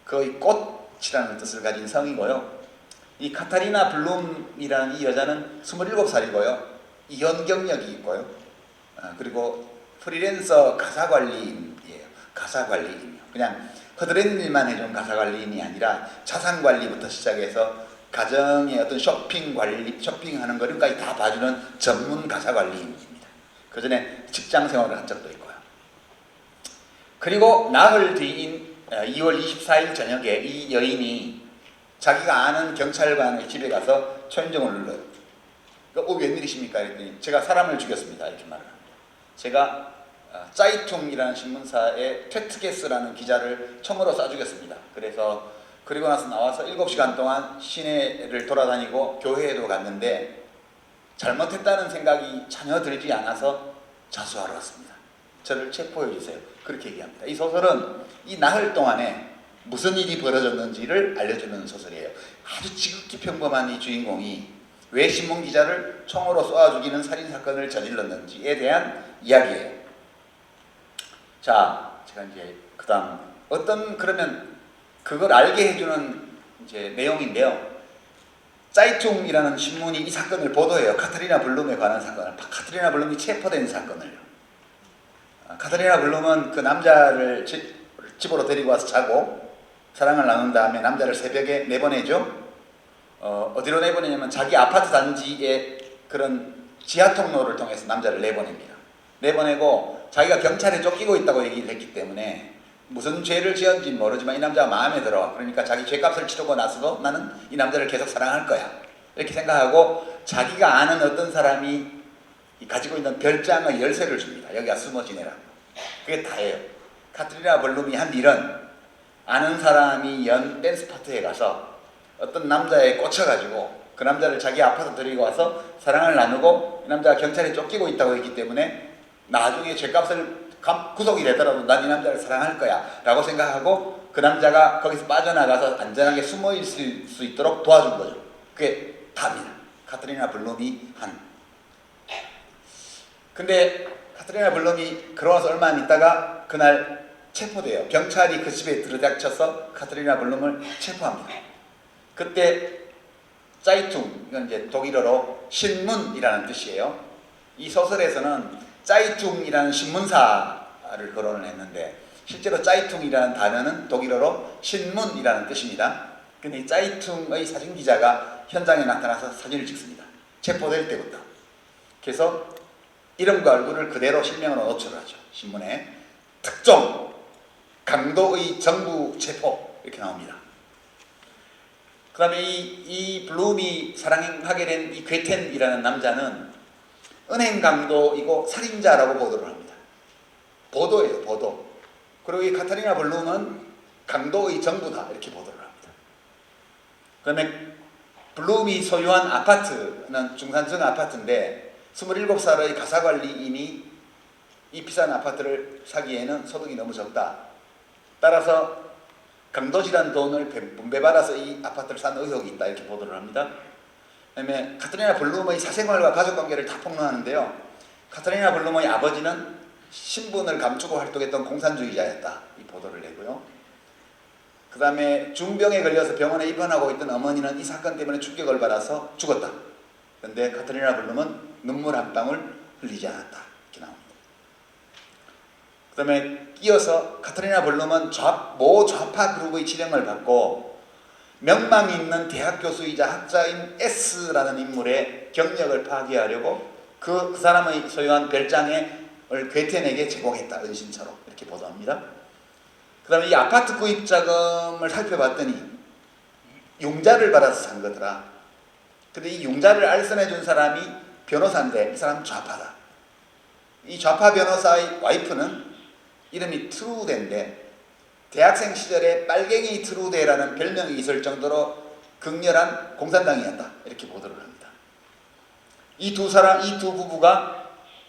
거의 꽃이라는 뜻을 가진 성이고요. 이 카타리나 블룸이라는 이 여자는 27살이고요. 이혼 경력이 있고요. 그리고 프리랜서 가사관리인이에요. 가사관리인이요. 그냥 허드렛 일만 해준 가사관리인이 아니라 자산관리부터 시작해서 가정의 어떤 쇼핑하는 거리까지 다 봐주는 전문 가사관리인입니다. 그 전에 직장 생활을 한 적도 있고요. 그리고 나흘 뒤인 2월 24일 저녁에 이 여인이 자기가 아는 경찰관의 집에 가서 초인종을 눌러요. 웬일이십니까? 이랬더니 제가 사람을 죽였습니다. 이렇게 말을 합니다. 제가 짜이퉁이라는 신문사의 퇴트게스라는 기자를 총으로 쏴 죽였습니다. 그리고 나서 나와서 7시간 동안 시내를 돌아다니고 교회에도 갔는데 잘못했다는 생각이 전혀 들지 않아서 자수하러 왔습니다. 저를 체포해 주세요. 그렇게 얘기합니다. 이 소설은 이 나흘 동안에 무슨 일이 벌어졌는지를 알려주는 소설이에요. 아주 지극히 평범한 이 주인공이 왜 신문기자를 총으로 쏘아 죽이는 살인사건을 저질렀는지에 대한 이야기예요. 자, 제가 이제 그러면 그걸 알게 해주는 이제 내용인데요. 짜이퉁이라는 신문이 이 사건을 보도해요. 카타리나 블룸에 관한 사건을. 카타리나 블룸이 체포된 사건을. 카타리나 블룸은 그 남자를 집으로 데리고 와서 자고 사랑을 나눈 다음에 남자를 새벽에 내보내죠. 어디로 내보내냐면 자기 아파트 단지의 그런 지하 통로를 통해서 남자를 내보냅니다. 내보내고 자기가 경찰에 쫓기고 있다고 얘기를 했기 때문에 무슨 죄를 지었는지 모르지만 이 남자가 마음에 들어. 그러니까 자기 죄값을 치르고 나서도 나는 이 남자를 계속 사랑할 거야. 이렇게 생각하고 자기가 아는 어떤 사람이 가지고 있는 별장의 열쇠를 줍니다. 여기가 숨어 지내라고. 그게 다예요. 카트리나 블룸이 한 일은 아는 사람이 연 댄스 파티에 가서 어떤 남자에 꽂혀가지고 그 남자를 자기 아파트 데리고 와서 사랑을 나누고 이 남자가 경찰에 쫓기고 있다고 했기 때문에 나중에 죄값을 구속이 되더라도 난 이 남자를 사랑할 거야 라고 생각하고 그 남자가 거기서 빠져나가서 안전하게 숨어 있을 수 있도록 도와준 거죠. 그게 답이다. 카트리나 블룸이 한. 근데 카트리나 블룸이 그러고 나서 얼마 안 있다가 그날 체포돼요. 경찰이 그 집에 들이닥쳐서 카트리나 블룸을 체포합니다. 그때 짜이퉁, 이건 이제 독일어로 신문이라는 뜻이에요. 이 소설에서는 짜이퉁이라는 신문사를 거론을 했는데 실제로 짜이퉁이라는 단어는 독일어로 신문이라는 뜻입니다. 근데 이 짜이퉁의 사진기자가 현장에 나타나서 사진을 찍습니다. 체포될 때부터. 그래서 이름과 얼굴을 그대로 실명으로 노출을 하죠. 신문에 특종 강도의 정부 체포 이렇게 나옵니다. 그 다음에 이 블룸이 사랑하게 된 이 괴텐이라는 남자는 은행 강도이고 살인자라고 보도를 합니다. 보도예요, 보도. 그리고 이 카타리나 블룸은 강도의 정부다 이렇게 보도를 합니다. 그 다음에 블룸이 소유한 아파트는 중산층 아파트인데 27살의 가사관리인이 이 비싼 아파트를 사기에는 소득이 너무 적다. 따라서 강도질한 돈을 분배받아서 이 아파트를 산 의혹이 있다 이렇게 보도를 합니다. 그다음에 카트리나 블룸의 사생활과 가족관계를 다 폭로하는데요. 카트리나 블룸의 아버지는 신분을 감추고 활동했던 공산주의자였다 이 보도를 내고요. 그 다음에 중병에 걸려서 병원에 입원하고 있던 어머니는 이 사건 때문에 충격을 받아서 죽었다. 그런데 카트리나 블룸은 눈물 한 방울 흘리지 않았다 이렇게 나옵니다. 그 다음에 이어서 카트리나 블룸은 모 좌파 그룹의 지령을 받고 명망 있는 대학 교수이자 학자인 S라는 인물의 경력을 파괴하려고 그 사람의 소유한 별장을 괴텐에게 제공했다. 은신처로 이렇게 보도합니다. 그 다음에 이 아파트 구입 자금을 살펴봤더니 융자를 받아서 산 거더라. 근데 이 융자를 알선해 준 사람이 변호사인데 이 사람은 좌파다. 이 좌파 변호사의 와이프는 이름이 트루데인데 대학생 시절에 빨갱이 트루데라는 별명이 있을 정도로 극렬한 공산당이었다 이렇게 보도를 합니다. 이 두 부부가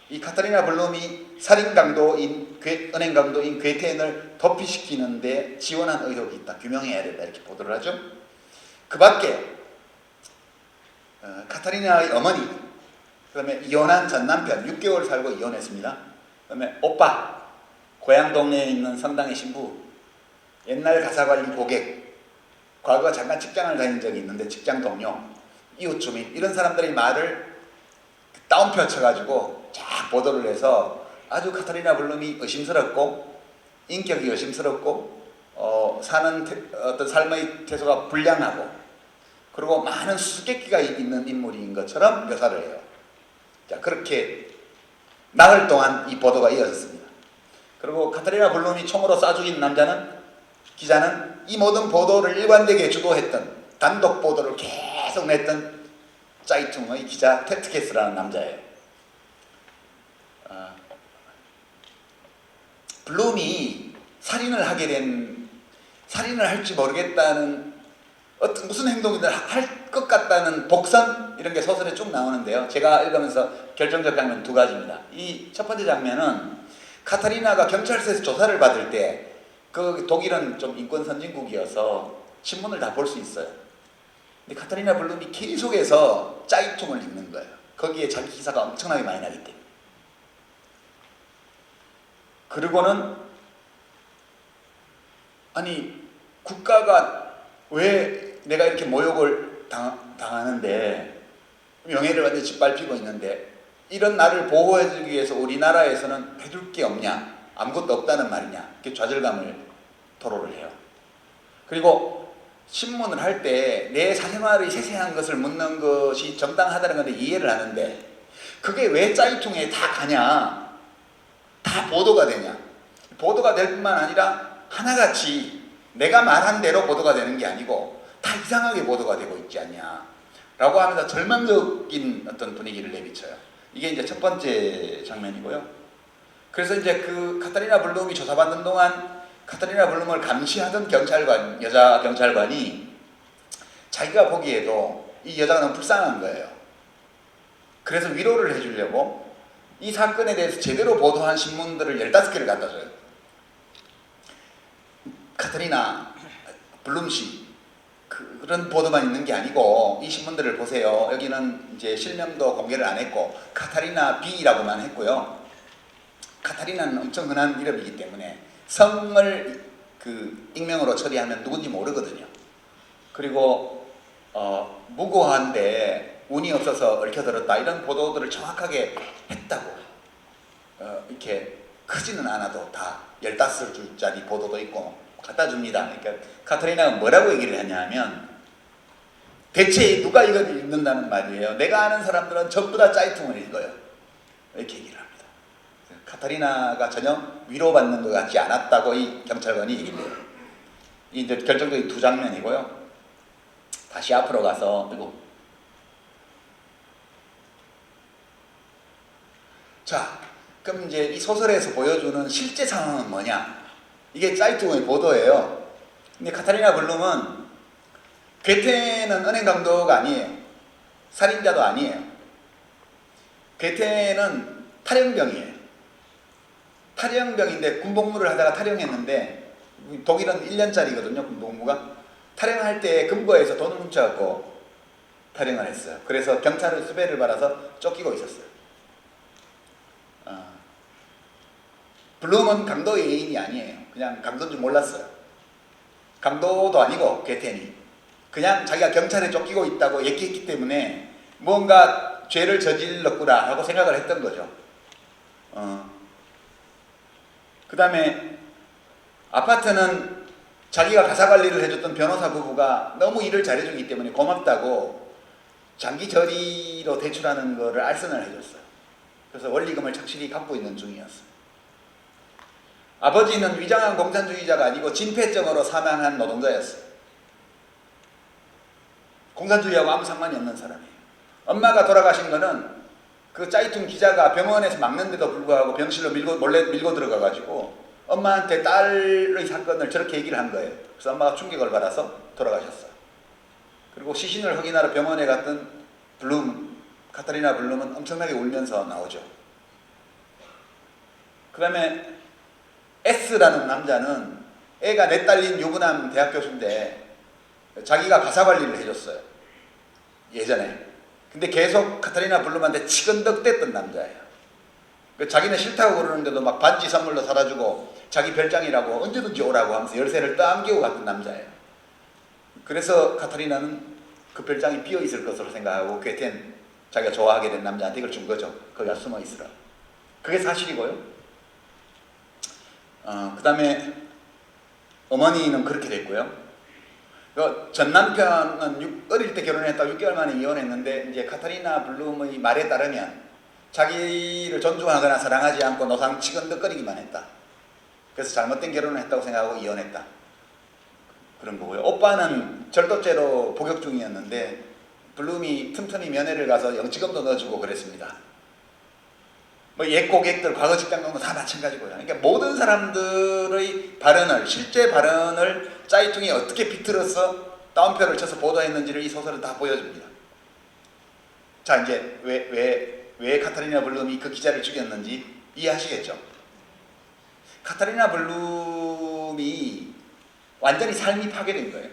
이 카타리나 블룸이 살인 강도인 은행 강도인 괴텐을 도피시키는데 지원한 의혹이 있다. 규명해야 된다 이렇게 보도를 하죠. 그 밖에 카타리나의 어머니, 그 다음에 이혼한 전 남편 6개월 살고 이혼했습니다. 그 다음에 오빠, 고향 동네에 있는 성당의 신부, 옛날 가사관리 고객, 과거 잠깐 직장을 다닌 적이 있는데 직장 동료, 이웃 주민 이런 사람들의 말을 다운표 쳐가지고 쫙 보도를 해서 아주 카타리나 블룸이 의심스럽고 인격이 의심스럽고 사는 어떤 삶의 태도가 불량하고 그리고 많은 수수께끼가 있는 인물인 것처럼 묘사를 해요. 자, 그렇게 나흘 동안 이 보도가 이어졌습니다. 그리고 카타리나 블룸이 총으로 쏴 죽인 기자는 이 모든 보도를 일관되게 주도했던 단독 보도를 계속 냈던 짜이퉁의 기자 테트케스라는 남자예요. 블룸이 살인을 할지 모르겠다는 무슨 행동이든 할 것 같다는 복선 이런 게 소설에 쭉 나오는데요. 제가 읽으면서 결정적 장면 두 가지입니다. 이 첫 번째 장면은 카타리나가 경찰서에서 조사를 받을 때 그 독일은 좀 인권 선진국이어서 신문을 다 볼 수 있어요. 근데 카타리나 블룸이 계속해서 짜이퉁을 읽는 거예요. 거기에 자기 기사가 엄청나게 많이 나기 때문에. 그리고는 아니 국가가 왜 내가 이렇게 모욕을 당하는데 명예를 완전히 짓밟히고 있는데 이런 나를 보호해주기 위해서 우리나라에서는 해줄 게 없냐, 아무것도 없다는 말이냐 이렇게 좌절감을 토로를 해요. 그리고 신문을 할 때 내 사생활의 세세한 것을 묻는 것이 정당하다는 건데 이해를 하는데 그게 왜 짜이퉁에 다 가냐, 다 보도가 되냐. 보도가 될 뿐만 아니라 하나같이 내가 말한 대로 보도가 되는 게 아니고 다 이상하게 보도가 되고 있지 않냐 라고 하면서 절망적인 어떤 분위기를 내비쳐요. 이게 이제 첫 번째 장면이고요. 그래서 이제 그 카타리나 블룸이 조사받는 동안 카타리나 블룸을 감시하던 여자 경찰관이 자기가 보기에도 이 여자가 너무 불쌍한 거예요. 그래서 위로를 해주려고 이 사건에 대해서 제대로 보도한 신문들을 15개를 갖다 줘요. 카트리나 블룸씨 그런 보도만 있는 게 아니고 이 신문들을 보세요. 여기는 이제 실명도 공개를 안 했고 카타리나 B라고만 했고요. 카타리나는 엄청 흔한 이름이기 때문에 성을 그 익명으로 처리하면 누군지 모르거든요. 그리고 무고한데 운이 없어서 얽혀들었다 이런 보도들을 정확하게 했다고 이렇게 크지는 않아도 다 15줄짜리 보도도 있고 갖다 줍니다. 그러니까 카트리나가 뭐라고 얘기를 하냐면 대체 누가 이걸 읽는다는 말이에요. 내가 아는 사람들은 전부 다 짜이퉁을 읽어요. 이렇게 얘기를 합니다. 카타리나가 전혀 위로받는 것 같지 않았다고 이 경찰관이 얘기를 해요. 이 결정적인 두 장면이고요. 다시 앞으로 가서 자, 그럼 이제 이 소설에서 보여주는 실제 상황은 뭐냐? 이게 짜이퉁의 보도예요. 근데 카타리나 블룸은 괴테는 은행 강도가 아니에요. 살인자도 아니에요. 괴테는 탈영병이에요. 탈영병인데 군복무를 하다가 탈영했는데 독일은 1년짜리거든요. 군복무가. 탈영할 때 금고에서 돈을 훔쳐갖고 탈영을 했어요. 그래서 경찰의 수배를 받아서 쫓기고 있었어요. 블룸은 강도의 애인이 아니에요. 그냥 강도인 줄 몰랐어요. 강도도 아니고 괴테니 그냥 자기가 경찰에 쫓기고 있다고 얘기했기 때문에 뭔가 죄를 저질렀구나 하고 생각을 했던 거죠. 그 다음에 아파트는 자기가 가사관리를 해줬던 변호사 부부가 너무 일을 잘해주기 때문에 고맙다고 장기 저리로 대출하는 거를 알선을 해줬어요. 그래서 원리금을 착실히 갚고 있는 중이었어요. 아버지는 위장한 공산주의자가 아니고 진폐증으로 사망한 노동자였어요. 공산주의하고 아무 상관이 없는 사람이에요. 엄마가 돌아가신 거는 그 짜이퉁 기자가 병원에서 막는데도 불구하고 병실로 몰래 밀고 들어가가지고 엄마한테 딸의 사건을 저렇게 얘기를 한 거예요. 그래서 엄마가 충격을 받아서 돌아가셨어요. 그리고 시신을 확인하러 병원에 갔던 카타리나 블룸은 엄청나게 울면서 나오죠. 그 다음에 S라는 남자는 애가 넷딸린 유부남 대학 교수인데 자기가 가사관리를 해줬어요. 예전에. 근데 계속 카타리나 블룸한테 치근덕댔던 남자예요. 자기는 싫다고 그러는데도 막 반지 선물로 사다 주고 자기 별장이라고 언제든지 오라고 하면서 열쇠를 떠안기고 갔던 남자예요. 그래서 카타리나는 그 별장이 비어 있을 것으로 생각하고 괴테는 자기가 좋아하게 된 남자한테 이걸 준 거죠. 거기가 숨어 있으라. 그게 사실이고요. 그 다음에 어머니는 그렇게 됐고요. 전 남편은 어릴 때 결혼했다가 6개월 만에 이혼했는데 이제 카타리나 블룸의 말에 따르면 자기를 존중하거나 사랑하지 않고 노상 치근덕거리기만 했다. 그래서 잘못된 결혼을 했다고 생각하고 이혼했다. 그런 거고요. 오빠는 절도죄로 복역 중이었는데 블룸이 틈틈이 면회를 가서 영치금도 넣어주고 그랬습니다. 뭐 옛 고객들, 과거 직장 동료 다 마찬가지고요. 그러니까 모든 사람들의 발언을, 실제 발언을 짜이퉁이 어떻게 비틀어서 따옴표를 쳐서 보도했는지를 이 소설은 다 보여줍니다. 자, 이제 왜 카타리나 블룸이 그 기자를 죽였는지 이해하시겠죠? 카타리나 블룸이 완전히 삶이 파괴된 거예요.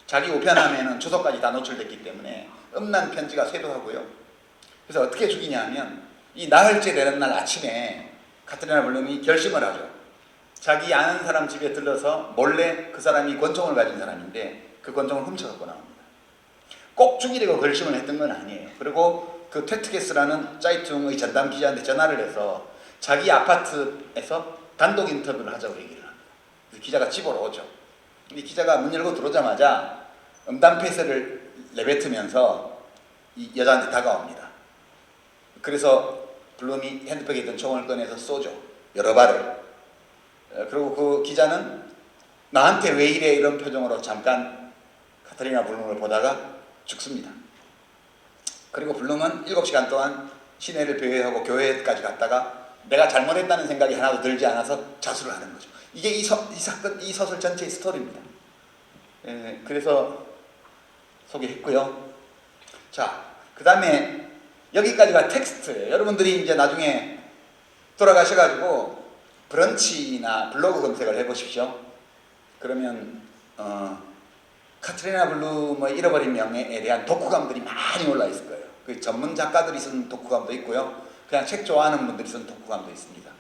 자기 우편함에는 주소까지 다 노출됐기 때문에 음란 편지가 쇄도하고요. 그래서 어떻게 죽이냐 하면 이 나흘째 되는 날 아침에 카타리나 블룸이 결심을 하죠. 자기 아는 사람 집에 들러서 몰래 그 사람이 권총을 가진 사람인데 그 권총을 훔쳐갖고 나옵니다. 꼭 죽이려고 결심을 했던 건 아니에요. 그리고 그 테트게스라는 짜이퉁의 전담 기자한테 전화를 해서 자기 아파트에서 단독 인터뷰를 하자고 얘기를 합니다. 그래서 기자가 집으로 오죠. 근데 기자가 문 열고 들어오자마자 음담패설을 내뱉으면서 이 여자한테 다가옵니다. 그래서 블룸이 핸드백에 있던 총을 꺼내서 쏘죠. 여러 발을. 그리고 그 기자는 나한테 왜 이래 이런 표정으로 잠깐 카타리나 블룸을 보다가 죽습니다. 그리고 블룸은 7시간 동안 시내를 배회하고 교회까지 갔다가 내가 잘못했다는 생각이 하나도 들지 않아서 자수를 하는 거죠. 이게 이 소설 전체의 스토리입니다. 그래서 소개했고요. 자, 그 다음에 여기까지가 텍스트예요. 여러분들이 이제 나중에 돌아가셔가지고 브런치나 블로그 검색을 해보십시오. 그러면 카트리나 블루 뭐 잃어버린 명예에 대한 독후감들이 많이 올라 있을 거예요. 그 전문 작가들이 쓴 독후감도 있고요. 그냥 책 좋아하는 분들이 쓴 독후감도 있습니다.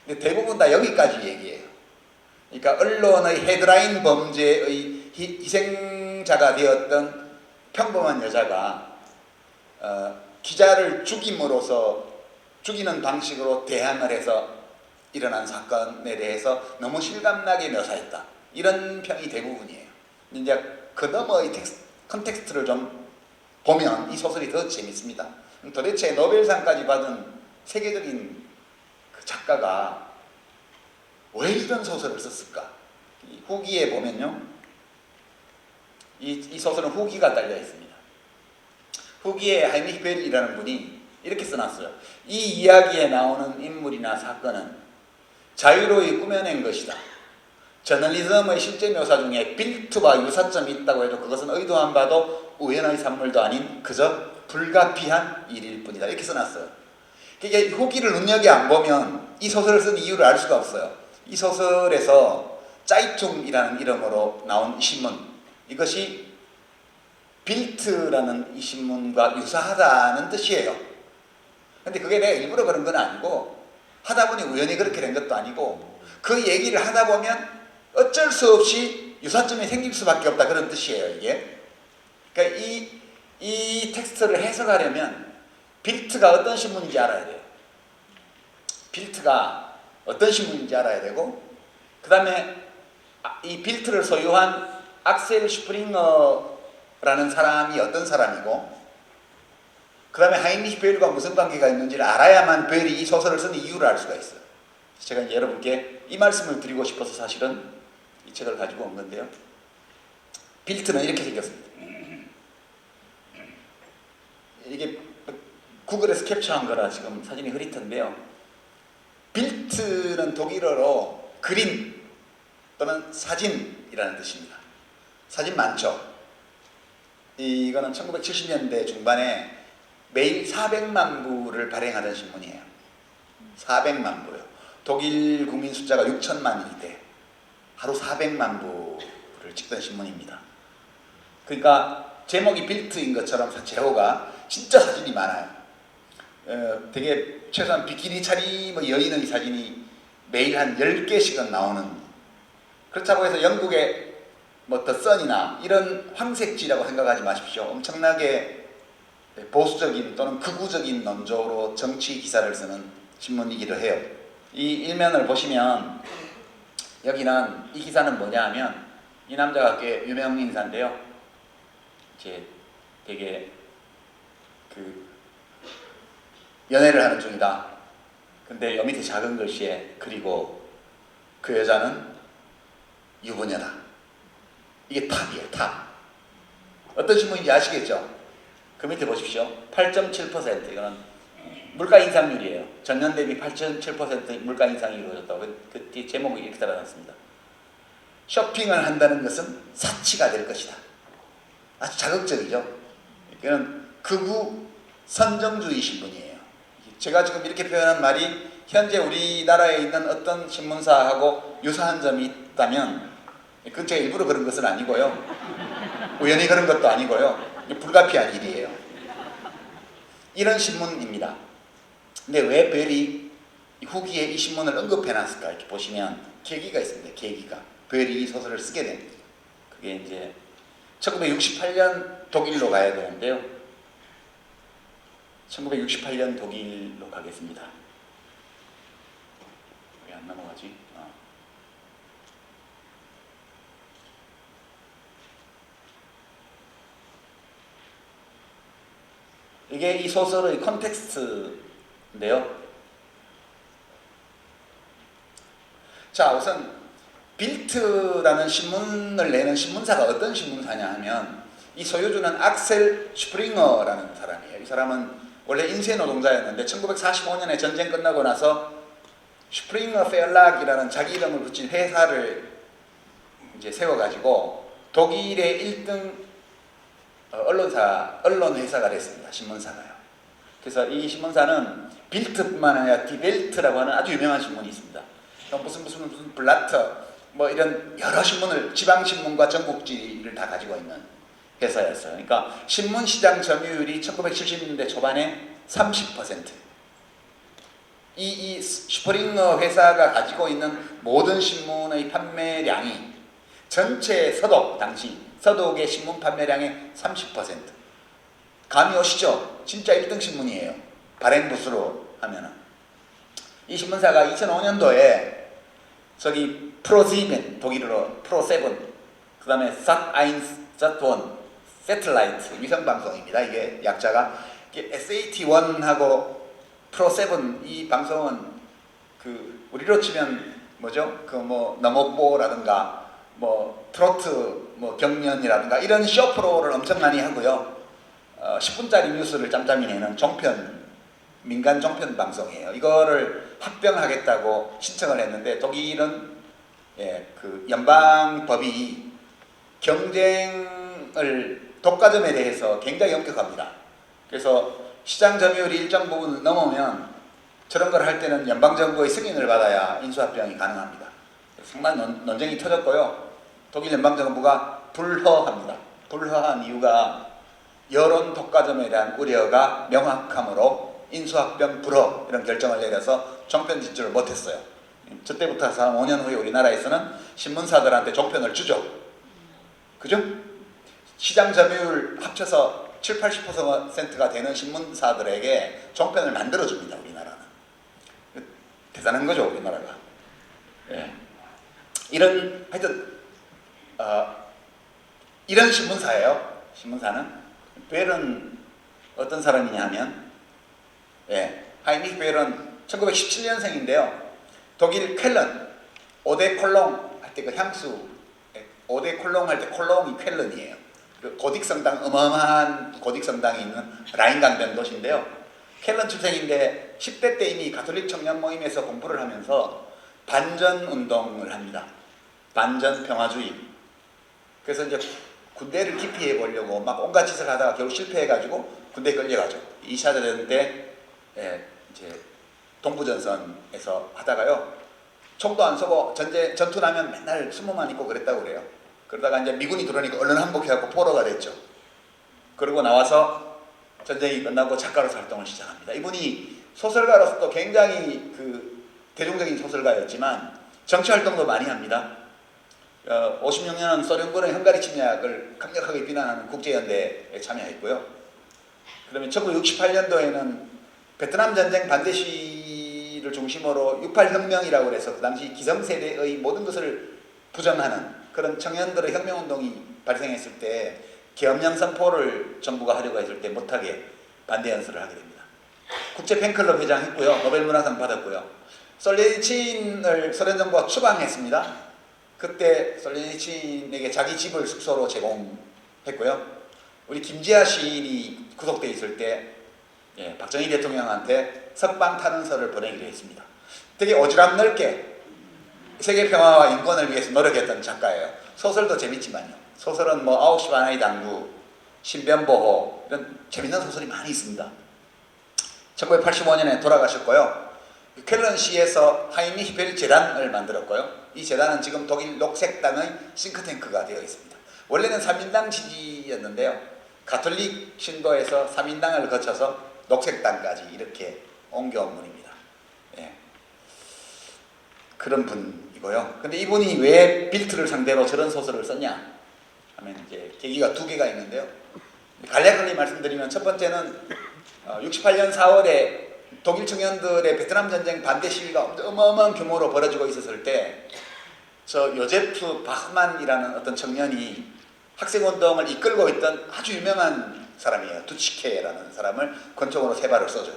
근데 대부분 다 여기까지 얘기해요. 그러니까 언론의 헤드라인 범죄의 희생자가 되었던 평범한 여자가 기자를 죽이는 방식으로 대항을 해서 일어난 사건에 대해서 너무 실감나게 묘사했다. 이런 평이 대부분이에요. 이제 그 너머의 컨텍스트를 좀 보면 이 소설이 더 재밌습니다. 도대체 노벨상까지 받은 세계적인 그 작가가 왜 이런 소설을 썼을까? 후기에 보면요, 이 소설은 후기가 딸려 있습니다. 후기에 하이미히 벨이라는 분이 이렇게 써놨어요. 이 이야기에 나오는 인물이나 사건은 자유로이 꾸며낸 것이다. 저널리즘의 실제 묘사 중에 빌트와 유사점이 있다고 해도 그것은 의도한 바도 우연의 산물도 아닌 그저 불가피한 일일 뿐이다. 이렇게 써놨어요. 이게 후기를 눈여겨 안 보면 이 소설을 쓴 이유를 알 수가 없어요. 이 소설에서 짜이퉁이라는 이름으로 나온 이 신문, 이것이 빌트라는 이 신문과 유사하다는 뜻이에요. 근데 그게 내가 일부러 그런 건 아니고 하다 보니 우연히 그렇게 된 것도 아니고 그 얘기를 하다 보면 어쩔 수 없이 유사점이 생길 수밖에 없다, 그런 뜻이에요. 이게 그러니까 이 텍스트를 해석하려면 빌트가 어떤 신문인지 알아야 돼요. 빌트가 어떤 신문인지 알아야 되고, 그 다음에 이 빌트를 소유한 악셀 슈프링어라는 사람이 어떤 사람이고, 그 다음에 하이미히 벨과 무슨 관계가 있는지를 알아야만 벨이 이 소설을 쓴 이유를 알 수가 있어요. 제가 이제 여러분께 이 말씀을 드리고 싶어서 사실은 이 책을 가지고 온 건데요. 빌트는 이렇게 생겼습니다. 이게 구글에서 캡처한 거라 지금 사진이 흐릿한데요. 빌트는 독일어로 그림 또는 사진이라는 뜻입니다. 사진 많죠? 이거는 1970년대 중반에 매일 400만 부를 발행하던 신문이에요. 400만 부요. 독일 국민 숫자가 6천만인데 하루 400만 부를 찍던 신문입니다. 그러니까 제목이 빌트인 것처럼 제호가 진짜 사진이 많아요. 되게 최소한 비키니 차림의 여인의 사진이 매일 한 10개씩은 나오는, 그렇다고 해서 영국의 뭐 더 선이나 이런 황색지라고 생각하지 마십시오. 엄청나게 보수적인 또는 극우적인 논조로 정치 기사를 쓰는 신문이기도 해요. 이 일면을 보시면 여기는 이 기사는 뭐냐 하면 이 남자가 꽤 유명 인사인데요. 이제 되게 그 연애를 하는 중이다. 근데 요 밑에 작은 글씨에 그리고 그 여자는 유부녀다. 이게 탑이에요, 탑. 어떤 신문인지 아시겠죠? 그 밑에 보십시오. 8.7%. 이거는 물가 인상률이에요. 전년 대비 8.7% 물가 인상이 이루어졌다고. 그 뒤에 제목이 이렇게 달아놨습니다. 쇼핑을 한다는 것은 사치가 될 것이다. 아주 자극적이죠. 이건 극우 선정주의 신문이에요. 제가 지금 이렇게 표현한 말이 현재 우리나라에 있는 어떤 신문사하고 유사한 점이 있다면 그건 제가 일부러 그런 것은 아니고요. 우연히 그런 것도 아니고요. 불가피한 일이에요. 이런 신문입니다. 근데 왜 벨이 후기에 이 신문을 언급해놨을까? 이렇게 보시면 계기가 있습니다. 계기가. 벨이 이 소설을 쓰게 된. 그게 이제 1968년 독일로 가야 되는데요. 1968년 독일로 가겠습니다. 왜 안 넘어가지? 이게 이 소설의 컨텍스트인데요. 자, 우선 빌트라는 신문을 내는 신문사가 어떤 신문사냐 하면 이 소유주는 악셀 슈프링어라는 사람이에요. 이 사람은 원래 인쇄 노동자였는데 1945년에 전쟁 끝나고 나서 슈프링어 페얼락이라는 자기 이름을 붙인 회사를 이제 세워가지고 독일의 1등 언론 회사가 됐습니다. 신문사가요. 그래서 이 신문사는 빌트뿐만 아니라 디벨트라고 하는 아주 유명한 신문이 있습니다. 무슨 블라터 뭐 이런 여러 신문을 지방 신문과 전국지를 다 가지고 있는 회사였어요. 그러니까 신문 시장 점유율이 1970년대 초반에 30%. 이 슈프링어 회사가 가지고 있는 모든 신문의 판매량이 전체 서독 당시 서독의 신문 판매량의 30%. 감이 오시죠? 진짜 1등 신문이에요. 발행부수로 하면은. 이 신문사가 2005년도에 저기 프로7 독일어로 프로7 그 다음에 삿1, 세틀라이트 위성방송입니다. 이게 약자가 SAT1하고 프로7 이 방송은 그 우리로 치면 뭐죠? 그 뭐 너목보라든가 뭐 트로트 뭐 경연이라든가 이런 쇼 프로를 엄청 많이 하고요. 10분짜리 뉴스를 짬짬이 내는 종편 민간 종편 방송이에요. 이거를 합병하겠다고 신청을 했는데 독일은 그 연방법이 경쟁을 독과점에 대해서 굉장히 엄격합니다. 그래서 시장 점유율이 일정 부분 넘으면 저런 걸 할 때는 연방정부의 승인을 받아야 인수합병이 가능합니다. 상당히 논쟁이 터졌고요. 독일 연방정부가 불허합니다. 불허한 이유가 여론 독과점에 대한 우려가 명확함으로 인수합병 불허 이런 결정을 내려서 종편 진출을 못했어요. 저때부터 한 5년 후에 우리나라에서는 신문사들한테 종편을 주죠. 그죠? 시장 점유율 합쳐서 70-80%가 되는 신문사들에게 종편을 만들어줍니다. 우리나라는. 대단한 거죠. 우리나라가. 예. 이런 하여튼 이런 신문사예요. 신문사는. 벨은 어떤 사람이냐 하면 하이니히 벨은 1917년생인데요. 독일 쾰른 5대 콜롱 할 때 그 향수 5대 콜롱 할 때 콜롱이 쾰른이에요. 그 고딕 성당 어마어마한 고딕 성당이 있는 라인 강변 도시인데요. 쾰른 출생인데 10대 때 이미 가톨릭 청년 모임에서 공부를 하면서 반전 운동을 합니다. 반전 평화주의. 그래서 이제 군대를 기피해 보려고 막 온갖 짓을 하다가 결국 실패해가지고 군대에 끌려가죠. 2차 대전 때 이제 동부전선에서 하다가요. 총도 안 쏘고 전투 나면 맨날 숨어만 있고 그랬다고 그래요. 그러다가 이제 미군이 들어오니까 얼른 항복해갖고 포로가 됐죠. 그러고 나와서 전쟁이 끝나고 작가로서 활동을 시작합니다. 이분이 소설가로서도 굉장히 그 대중적인 소설가였지만 정치 활동도 많이 합니다. 56년은 소련군의 헝가리 침략을 강력하게 비난하는 국제연대에 참여했고요. 그다음에 1968년도에는 베트남 전쟁 반대 시위를 중심으로 68혁명이라고 해서 그 당시 기성세대의 모든 것을 부정하는 그런 청년들의 혁명운동이 발생했을 때 계엄령 선포를 정부가 하려고 했을 때 못하게 반대 연설을 하게 됩니다. 국제 팬클럽 회장했고요. 노벨문학상 받았고요. 솔제니친을 소련 정부가 추방했습니다. 그때 솔제니친에게 자기 집을 숙소로 제공했고요. 우리 김지아 시인이 구속돼 있을 때 박정희 대통령한테 석방 탄원서를 보내기로 했습니다. 되게 오지랖 넓게 세계 평화와 인권을 위해서 노력했던 작가예요. 소설도 재밌지만요. 소설은 뭐 9시 반의 당구, 신변보호 이런 재밌는 소설이 많이 있습니다. 1985년에 돌아가셨고요. 쾰른시에서 하이니히 벨 재단을 만들었고요. 이 재단은 지금 독일 녹색당의 싱크탱크가 되어 있습니다. 원래는 3인당 지지였는데요. 가톨릭 신도에서 3인당을 거쳐서 녹색당까지 이렇게 옮겨온 분입니다. 그런 분이고요. 근데 이분이 왜 빌트를 상대로 저런 소설을 썼냐 하면 이제 계기가 두 개가 있는데요. 간략하게 말씀드리면 첫 번째는 68년 4월에 독일 청년들의 베트남 전쟁 반대 시위가 어마어마한 규모로 벌어지고 있었을 때 저 요제프 바흐만이라는 어떤 청년이 학생운동을 이끌고 있던 아주 유명한 사람이에요. 두치케라는 사람을 권총으로 3발을 쏘죠.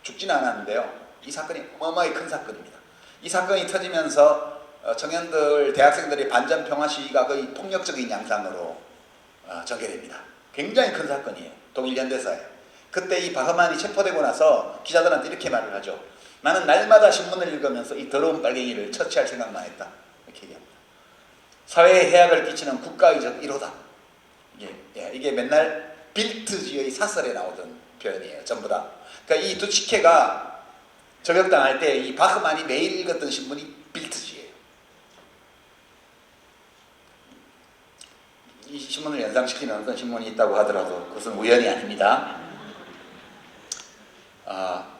죽지는 않았는데요. 이 사건이 어마어마하게 큰 사건입니다. 이 사건이 터지면서 청년들, 대학생들의 반전 평화 시위가 거의 폭력적인 양상으로 전개됩니다. 굉장히 큰 사건이에요. 독일 현대사에. 그때 이 바흐만이 체포되고 나서 기자들한테 이렇게 말을 하죠. 나는 날마다 신문을 읽으면서 이 더러운 빨갱이를 처치할 생각만 했다. 이렇게 얘기합니다. 사회에 해악을 끼치는 국가의적 1호다. 이게 맨날 빌트지의 사설에 나오던 표현이에요. 전부 다. 그러니까 이 두치케가 저격당할 때 이 바흐만이 매일 읽었던 신문이 빌트지예요. 이 신문을 연상시키는 어떤 신문이 있다고 하더라도 그것은 우연이 아닙니다.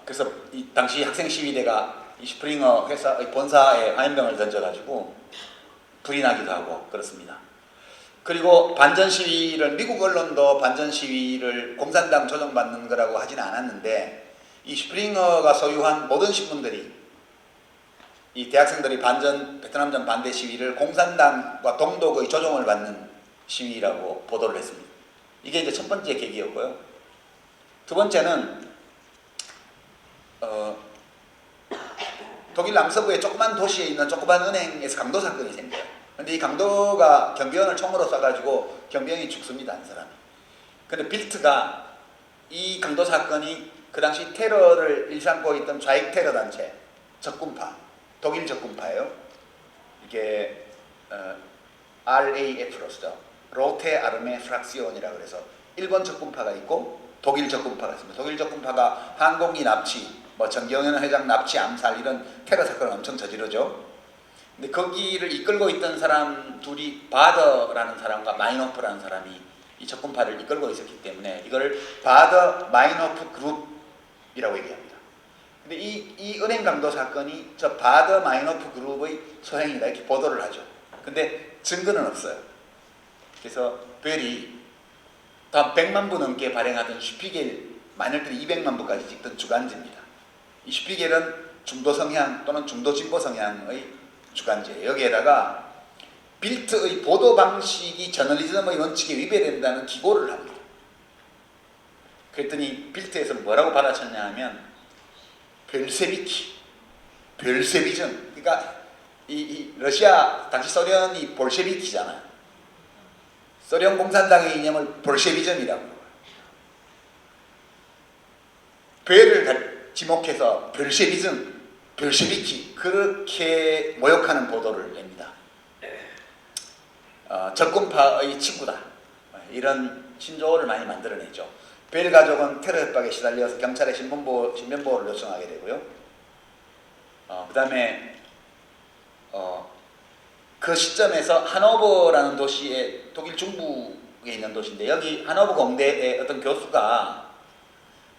그래서 이 당시 학생 시위대가 이 슈프링어 회사 본사에 화염병을 던져가지고 불이 나기도 하고 그렇습니다. 그리고 반전 시위를 미국 언론도 반전 시위를 공산당 조정받는 거라고 하지는 않았는데 이 슈프링어가 소유한 모든 신문들이 이 대학생들이 베트남전 반대 시위를 공산당과 동독의 조종을 받는 시위라고 보도를 했습니다. 이게 이제 첫 번째 계기였고요. 두 번째는 독일 남서부의 조그만 도시에 있는 조그만 은행에서 강도 사건이 생겨요. 근데 이 강도가 경비원을 총으로 쏴가지고 경비원이 죽습니다, 한 사람이. 근데 빌트가 이 강도 사건이 그 당시 테러를 일삼고 있던 좌익 테러 단체, 적군파, 독일 적군파예요. 이게 RAF로 쓰죠. 로테 아르메 프락시온이라고 그래서 일본 적군파가 있고 독일 적군파가 있습니다. 독일 적군파가 항공기 납치, 뭐 정경현 회장 납치, 암살 이런 테러 사건을 엄청 저지르죠. 근데 거기를 이끌고 있던 사람 둘이 바더라는 사람과 마이노프라는 사람이 이 적군파를 이끌고 있었기 때문에 이걸 바더 마이노프 그룹이라고 얘기합니다. 근데 이 은행 강도 사건이 저 바더 마이노프 그룹의 소행이다 이렇게 보도를 하죠. 근데 증거는 없어요. 그래서 벨이 다 100만 부 넘게 발행하던 슈피겔, 많을 때는 200만 부까지 찍던 주간지입니다. 이 슈피겔은 중도 성향 또는 중도 진보 성향의 주간지예요. 여기에다가 빌트의 보도 방식이 저널리즘의 원칙에 위배된다는 기고를 합니다. 그랬더니 빌트에서 뭐라고 받아쳤냐 하면 벨세비키, 벨세비즘. 그러니까 이 러시아 당시 소련이 볼셰비키잖아요. 소련 공산당의 이념을 볼셰비즘이라고 해요. 벨을 지목해서 볼셰비즘, 볼셰비키 그렇게 모욕하는 보도를 냅니다. 적군파의 친구다 이런 신조어를 많이 만들어내죠. 벨 가족은 테러 협박에 시달려서 경찰에 신변보호를 요청하게 되고요. 그 다음에 그 시점에서 하노버라는 도시에 독일 중부에 있는 도시인데 여기 하노버 공대의 어떤 교수가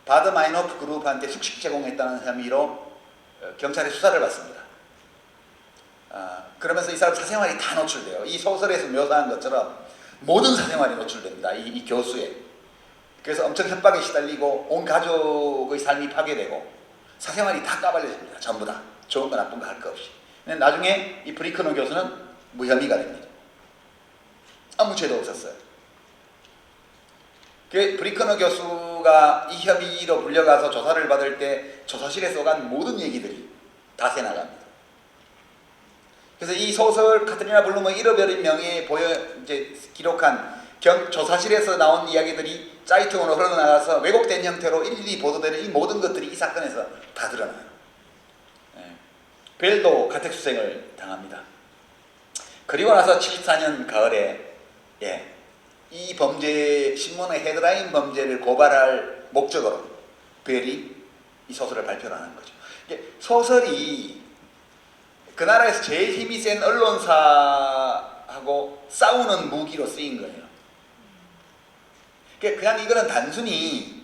바더 마이노프 그룹한테 숙식 제공했다는 혐의로 경찰에 수사를 받습니다. 그러면서 이 사람 사생활이 다 노출돼요. 이 소설에서 묘사한 것처럼 모든 사생활이 노출됩니다. 이 교수의. 그래서 엄청 협박에 시달리고 온 가족의 삶이 파괴되고 사생활이 다 까발려집니다. 전부 다. 좋은 거 나쁜 거 할 거 없이. 근데 나중에 이 브리크너 교수는 무혐의가 됩니다. 아무 죄도 없었어요. 그 브리크너 교수가 이 혐의로 불려가서 조사를 받을 때 조사실에서 간 모든 얘기들이 다 새나갑니다. 그래서 이 소설 카트리나 블룸의 잃어버린 명예에 이제 기록한 조사실에서 나온 이야기들이 짜이통으로 흘러나가서 왜곡된 형태로 일일이 보도되는 이 모든 것들이 이 사건에서 다 드러나요. 벨도 가택수색을 당합니다. 그리고 나서 74년 가을에 이 범죄 신문의 헤드라인 범죄를 고발할 목적으로 벨이 이 소설을 발표를 하는 거죠. 소설이 그 나라에서 제일 힘이 센 언론사하고 싸우는 무기로 쓰인 거예요. 그냥 이거는 단순히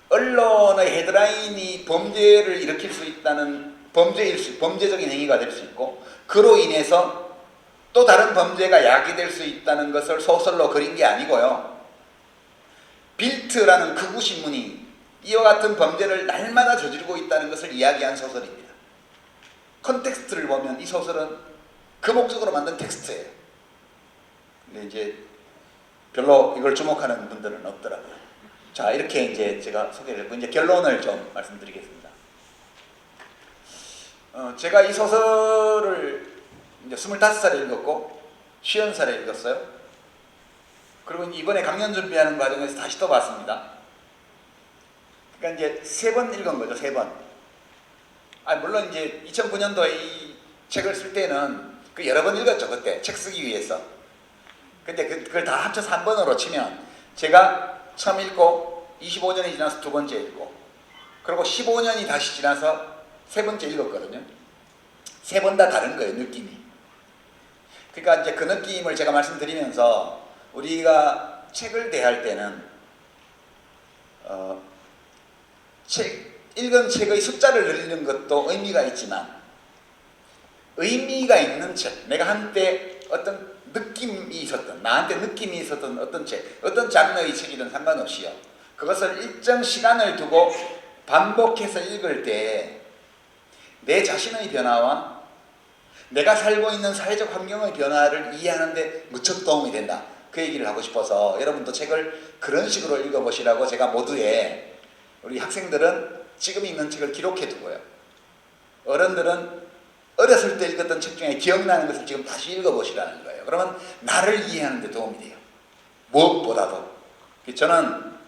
언론의 헤드라인이 범죄를 일으킬 수 있다는 범죄적인 행위가 될 수 있고 그로 인해서 또 다른 범죄가 야기될 수 있다는 것을 소설로 그린 게 아니고요. 빌트라는 극우 신문이 이와 같은 범죄를 날마다 저지르고 있다는 것을 이야기한 소설입니다. 컨텍스트를 보면 이 소설은 그 목적으로 만든 텍스트예요. 근데 이제 별로 이걸 주목하는 분들은 없더라고요. 자, 이렇게 이제 제가 소개를 했고 이제 결론을 좀 말씀드리겠습니다. 제가 이 소설을 이제 25살에 읽었고 50살에 읽었어요. 그리고 이번에 강연 준비하는 과정에서 다시 또 봤습니다. 그러니까 이제 3번 읽은 거죠, 3번. 물론 이제 2009년도에 이 책을 쓸 때는 그 여러 번 읽었죠, 그때 책 쓰기 위해서. 근데 그걸 다 합쳐서 한 번으로 치면 제가 처음 읽고 25년이 지나서 두 번째 읽고, 그리고 15년이 다시 지나서 세 번째 읽었거든요. 세 번 다 다른 거예요, 느낌이. 그러니까 이제 그 느낌을 제가 말씀드리면서 우리가 책을 대할 때는 읽은 책의 숫자를 늘리는 것도 의미가 있지만, 의미가 있는 책, 내가 한때 어떤 느낌이 있었던, 나한테 느낌이 있었던 어떤 책, 어떤 장르의 책이든 상관없이요, 그것을 일정 시간을 두고 반복해서 읽을 때 내 자신의 변화와 내가 살고 있는 사회적 환경의 변화를 이해하는 데 무척 도움이 된다, 그 얘기를 하고 싶어서 여러분도 책을 그런 식으로 읽어보시라고 제가 모두에, 우리 학생들은 지금 읽는 책을 기록해 두고요, 어른들은 어렸을 때 읽었던 책 중에 기억나는 것을 지금 다시 읽어보시라는 거예요. 그러면 나를 이해하는 데 도움이 돼요. 무엇보다도 저는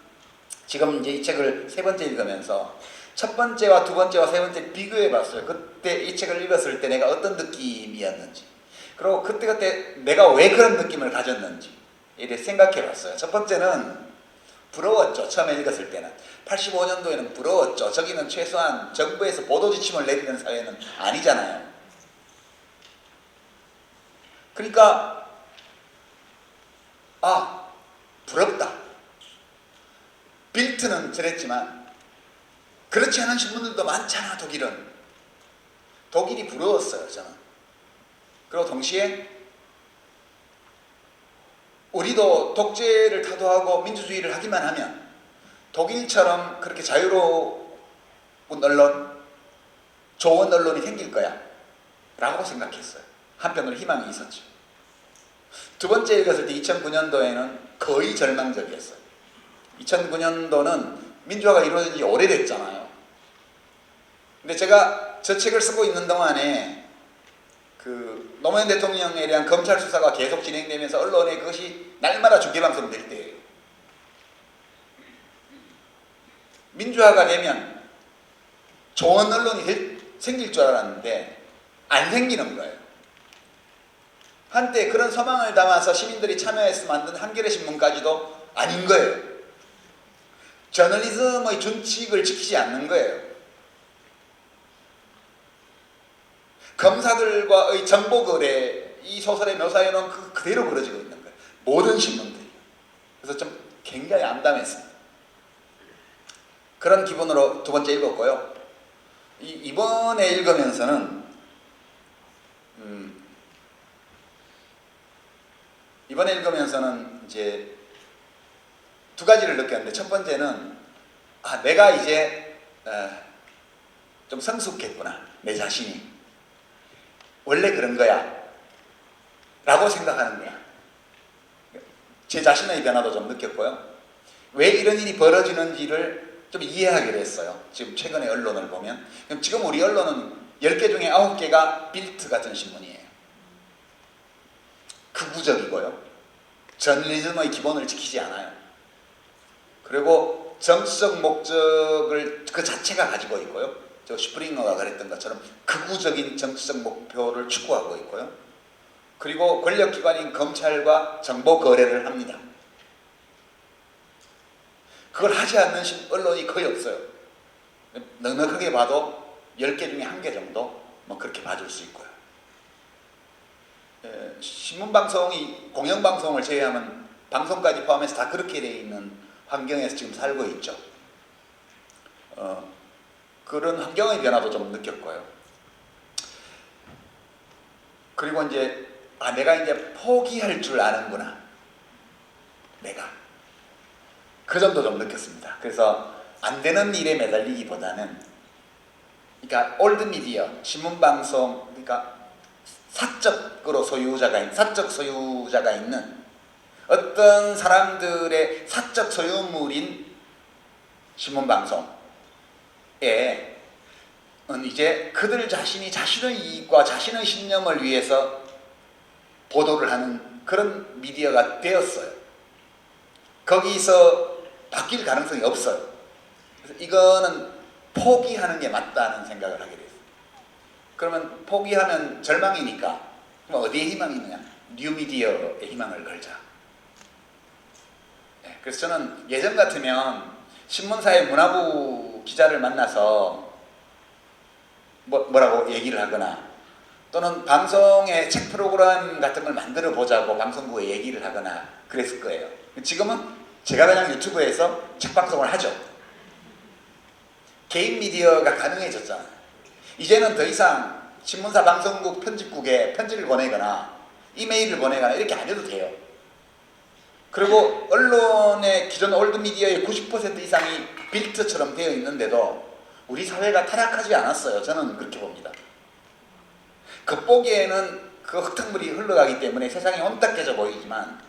지금 이제 이 책을 세 번째 읽으면서 첫 번째와 두 번째와 세 번째 비교해 봤어요. 그때 이 책을 읽었을 때 내가 어떤 느낌이었는지, 그리고 그때 내가 왜 그런 느낌을 가졌는지 이렇게 생각해 봤어요. 첫 번째는 부러웠죠. 처음에 읽었을 때는 85년도에는 부러웠죠. 저기는 최소한 정부에서 보도 지침을 내리는 사회는 아니잖아요. 그러니까 부럽다. 빌트는 저랬지만 그렇지 않은 신문들도 많잖아. 독일이 부러웠어요, 저는. 그리고 동시에 우리도 독재를 타도하고 민주주의를 하기만 하면 독일처럼 그렇게 자유로운 언론, 좋은 언론이 생길 거야 라고 생각했어요. 한편으로 희망이 있었죠. 두 번째 읽었을 때 2009년도에는 거의 절망적이었어요. 2009년도는 민주화가 이루어진 지 오래됐잖아요. 근데 제가 저 책을 쓰고 있는 동안에 그 노무현 대통령에 대한 검찰 수사가 계속 진행되면서 언론에 그것이 날마다 중계방송될 때예요. 민주화가 되면 좋은 언론이 생길 줄 알았는데 안 생기는 거예요. 한때 그런 소망을 담아서 시민들이 참여해서 만든 한겨레 신문까지도 아닌 거예요. 저널리즘의 준칙을 지키지 않는 거예요. 검사들과의 정보거래, 이 소설의 묘사에는 그대로 벌어지고 있는 거예요. 모든 신문들이. 그래서 좀 굉장히 암담했습니다. 그런 기분으로 두 번째 읽었고요. 이번에 읽으면서는 이제 두 가지를 느꼈는데, 첫 번째는 내가 이제 좀 성숙했구나, 내 자신이 원래 그런 거야 라고 생각하는 거야. 제 자신의 변화도 좀 느꼈고요. 왜 이런 일이 벌어지는지를 좀 이해하기로 했어요. 지금 최근에 언론을 보면, 지금 우리 언론은 10개 중에 9개가 빌트 같은 신문이에요. 극우적이고요, 저널리즘의 기본을 지키지 않아요. 그리고 정치적 목적을 그 자체가 가지고 있고요, 저 슈프링어가 그랬던 것처럼 극우적인 정치적 목표를 추구하고 있고요. 그리고 권력기관인 검찰과 정보 거래를 합니다. 그걸 하지 않는 언론이 거의 없어요. 넉넉하게 봐도 10개 중에 1개 정도 뭐 그렇게 봐줄 수 있고요. 신문방송이 공영방송을 제외하면 방송까지 포함해서 다 그렇게 되어 있는 환경에서 지금 살고 있죠. 그런 환경의 변화도 좀 느꼈고요. 그리고 이제 내가 이제 포기할 줄 아는구나, 내가 그 점도 좀 느꼈습니다. 그래서 안 되는 일에 매달리기보다는, 그러니까 올드 미디어, 신문방송, 그러니까 사적 소유자가 있는 어떤 사람들의 사적 소유물인 신문방송에 이제 그들 자신이 자신의 이익과 자신의 신념을 위해서 보도를 하는 그런 미디어가 되었어요. 거기서 바뀔 가능성이 없어요. 그래서 이거는 포기하는 게 맞다는 생각을 하게 됐어요. 그러면 포기하면 절망이니까, 그럼 어디에 희망이 있느냐? 뉴미디어에 희망을 걸자. 그래서 저는 예전 같으면 신문사의 문화부 기자를 만나서 뭐라고 얘기를 하거나 또는 방송의 책 프로그램 같은 걸 만들어 보자고 방송국에 얘기를 하거나 그랬을 거예요. 지금은 제가 그냥 유튜브에서 책 방송을 하죠. 개인 미디어가 가능해졌잖아요. 이제는 더 이상 신문사 방송국 편집국에 편지를 보내거나 이메일을 보내거나 이렇게 안 해도 돼요. 그리고 언론의 기존 올드미디어의 90% 이상이 빌트처럼 되어 있는데도 우리 사회가 타락하지 않았어요. 저는 그렇게 봅니다. 겉보기에는 그 흙탕물이 흘러가기 때문에 세상이 혼탁해져 보이지만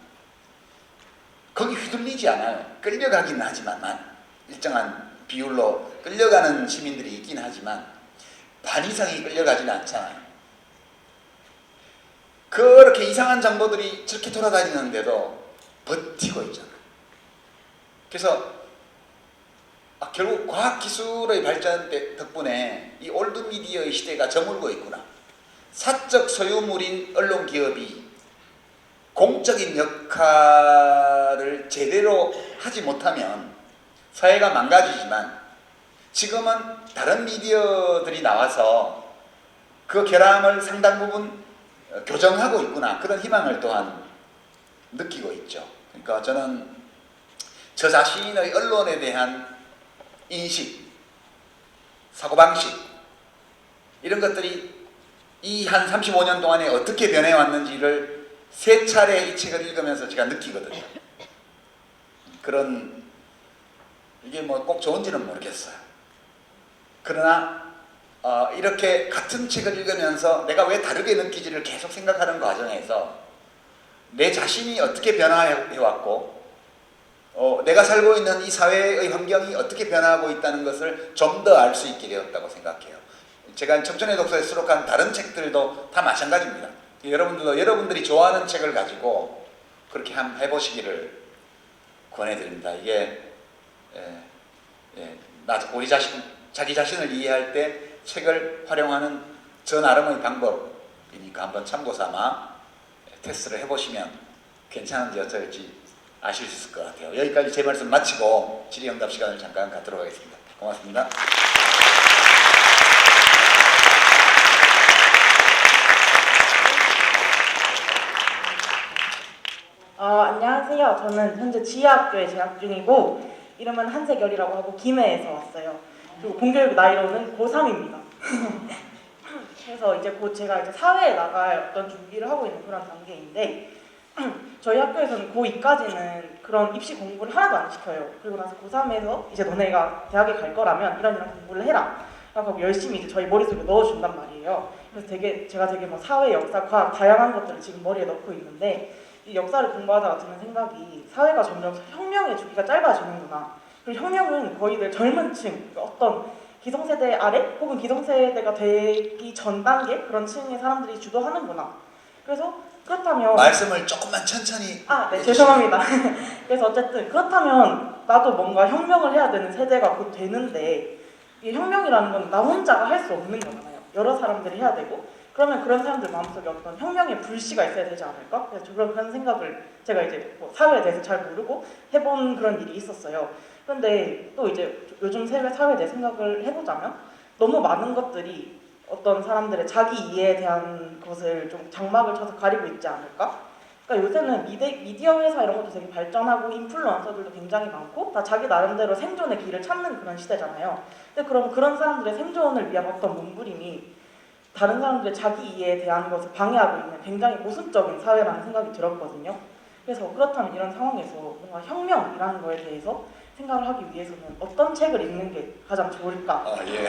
거기 휘둘리지 않아요. 끌려가긴 하지만 일정한 비율로 끌려가는 시민들이 있긴 하지만 반 이상이 끌려가지는 않잖아요. 그렇게 이상한 정보들이 저렇게 돌아다니는데도 버티고 있잖아요. 그래서 결국 과학기술의 발전 덕분에 이 올드미디어의 시대가 저물고 있구나. 사적 소유물인 언론기업이 공적인 역할을 제대로 하지 못하면 사회가 망가지지만 지금은 다른 미디어들이 나와서 그 결함을 상당 부분 교정하고 있구나. 그런 희망을 또한 느끼고 있죠. 그러니까 저는 저 자신의 언론에 대한 인식, 사고방식 이런 것들이 이 한 35년 동안에 어떻게 변해왔는지를 세 차례 이 책을 읽으면서 제가 느끼거든요. 그런 이게 뭐 꼭 좋은지는 모르겠어요. 그러나 이렇게 같은 책을 읽으면서 내가 왜 다르게 느끼지를 계속 생각하는 과정에서 내 자신이 어떻게 변화해왔고 내가 살고 있는 이 사회의 환경이 어떻게 변화하고 있다는 것을 좀 더 알 수 있게 되었다고 생각해요. 제가 청춘의 독서에 수록한 다른 책들도 다 마찬가지입니다. 여러분들도 여러분들이 좋아하는 책을 가지고 그렇게 한번 해보시기를 권해드립니다. 이게 우리 자기 자신을 이해할 때 책을 활용하는 저 나름의 방법이니까 한번 참고삼아 테스트를 해보시면 괜찮은지 어쩔지 아실 수 있을 것 같아요. 여기까지 제 말씀 마치고 질의응답 시간을 잠깐 갖도록 하겠습니다. 고맙습니다. 안녕하세요. 저는 현재 지하학교에 재학 중이고 이름은 한세결이라고 하고 김해에서 왔어요. 그리고 공교육 나이로는 고3입니다. 그래서 이제 곧 제가 이제 사회에 나갈 어떤 준비를 하고 있는 그런 단계인데 저희 학교에서는 고2까지는 그런 입시 공부를 하나도 안 시켜요. 그리고 나서 고3에서 이제 너네가 대학에 갈 거라면 이런 공부를 해라. 하고 열심히 이제 저희 머릿속에 넣어준단 말이에요. 그래서 제가 되게 뭐 사회, 역사, 과학 다양한 것들을 지금 머리에 넣고 있는데 이 역사를 공부하다가 드는 생각이 사회가 점점 혁명의 주기가 짧아지는구나. 그리고 혁명은 거의 늘 젊은 층, 어떤 기성세대 아래 혹은 기성세대가 되기 전 단계 그런 층의 사람들이 주도하는구나. 그래서 그렇다면 말씀을 조금만 천천히 네, 죄송합니다. 그래서 어쨌든 그렇다면 나도 뭔가 혁명을 해야 되는 세대가 곧 되는데 이 혁명이라는 건 나 혼자가 할 수 없는 거잖아요. 여러 사람들이 해야 되고 그러면 그런 사람들 마음속에 어떤 혁명의 불씨가 있어야 되지 않을까? 그래서 그런 생각을 제가 이제 뭐 사회에 대해서 잘 모르고 해본 그런 일이 있었어요. 그런데 또 이제 요즘 사회에 대해 생각을 해보자면 너무 많은 것들이 어떤 사람들의 자기 이해에 대한 것을 좀 장막을 쳐서 가리고 있지 않을까? 그러니까 요새는 미디어 회사 이런 것도 되게 발전하고 인플루언서들도 굉장히 많고 다 자기 나름대로 생존의 길을 찾는 그런 시대잖아요. 근데 그럼 그런 사람들의 생존을 위한 어떤 몸부림이 다른 사람들의 자기 이해에 대한 것을 방해하고 있는 굉장히 모순적인 사회라는 생각이 들었거든요. 그래서 그렇다면 이런 상황에서 뭔가 혁명이라는 거에 대해서 생각을 하기 위해서는 어떤 책을 읽는 게 가장 좋을까? 예.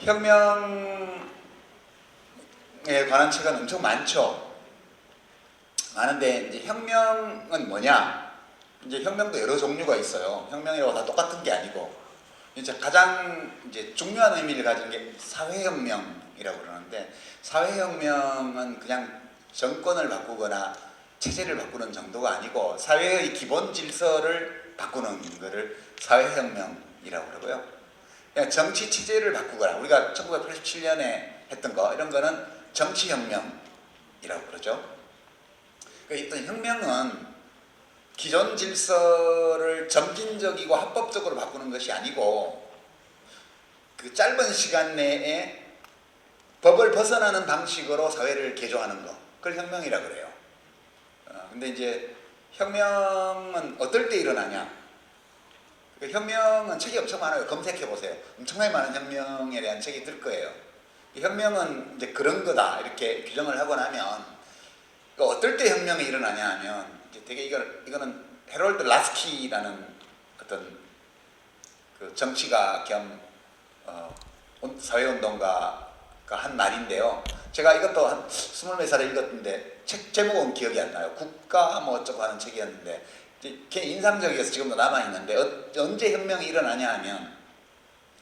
혁명에 관한 책은 엄청 많죠. 많은데 이제 혁명은 뭐냐? 이제 혁명도 여러 종류가 있어요. 혁명이라고 다 똑같은 게 아니고 이제 가장 이제 중요한 의미를 가진 게 사회혁명이라고 그러는데 사회혁명은 그냥 정권을 바꾸거나 체제를 바꾸는 정도가 아니고 사회의 기본 질서를 바꾸는 것을 사회혁명이라고 그러고요. 그냥 정치 체제를 바꾸거나 우리가 1987년에 했던 거 이런 거는 정치혁명 혁명이라고 그러죠. 그러니까 어떤 혁명은 기존 질서를 점진적이고 합법적으로 바꾸는 것이 아니고 그 짧은 시간 내에 법을 벗어나는 방식으로 사회를 개조하는 거, 그걸 혁명이라고 그래요. 근데 이제 혁명은 어떨 때 일어나냐? 혁명은 책이 엄청 많아요. 검색해 보세요. 엄청나게 많은 혁명에 대한 책이 뜰 거예요. 혁명은 이제 그런 거다 이렇게 규정을 하고 나면 어떨 때 혁명이 일어나냐 하면 이제 되게 이거는 헤롤드 라스키라는 어떤 그 정치가 겸 사회운동가가 한 말인데요. 제가 이것도 한 24살에 읽었는데 책 제목은 기억이 안 나요. 국가 뭐 어쩌고 하는 책이었는데 꽤 인상적이어서 지금도 남아있는데 언제 혁명이 일어나냐 하면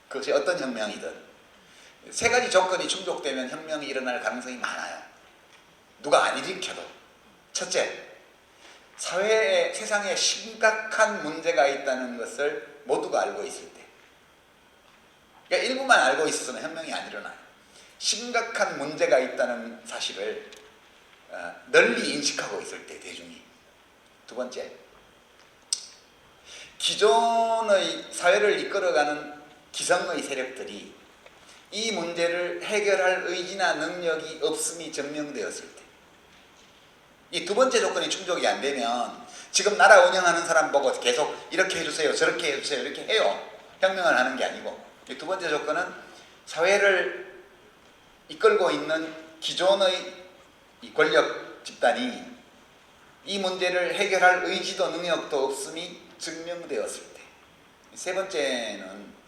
그것이 어떤 혁명이든 세 가지 조건이 충족되면 혁명이 일어날 가능성이 많아요. 누가 안 일으켜도. 첫째, 사회에 세상에 심각한 문제가 있다는 것을 모두가 알고 있을 때. 그러니까 일부만 알고 있어서는 혁명이 안 일어나요. 심각한 문제가 있다는 사실을 널리 인식하고 있을 때 대중이. 두 번째, 기존의 사회를 이끌어가는 기성의 세력들이 이 문제를 해결할 의지나 능력이 없음이 증명되었을 때. 이 두 번째 조건이 충족이 안 되면 지금 나라 운영하는 사람 보고 계속 이렇게 해주세요, 저렇게 해주세요 이렇게 해요. 혁명을 하는 게 아니고. 이 두 번째 조건은 사회를 이끌고 있는 기존의 이 권력 집단이 이 문제를 해결할 의지도 능력도 없음이 증명되었을 때. 세 번째는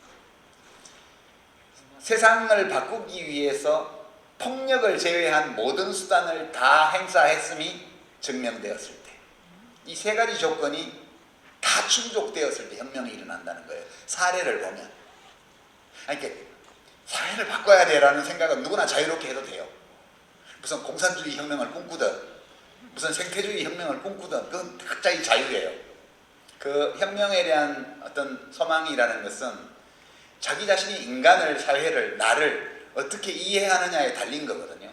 세상을 바꾸기 위해서 폭력을 제외한 모든 수단을 다 행사했음이 증명되었을 때. 이 세 가지 조건이 다 충족되었을 때 혁명이 일어난다는 거예요. 사례를 보면. 그러니까 사회를 바꿔야 돼라는 생각은 누구나 자유롭게 해도 돼요. 무슨 공산주의 혁명을 꿈꾸든 무슨 생태주의 혁명을 꿈꾸든 그건 각자의 자유예요. 그 혁명에 대한 어떤 소망이라는 것은 자기 자신이 인간을, 사회를, 나를 어떻게 이해하느냐에 달린 거거든요.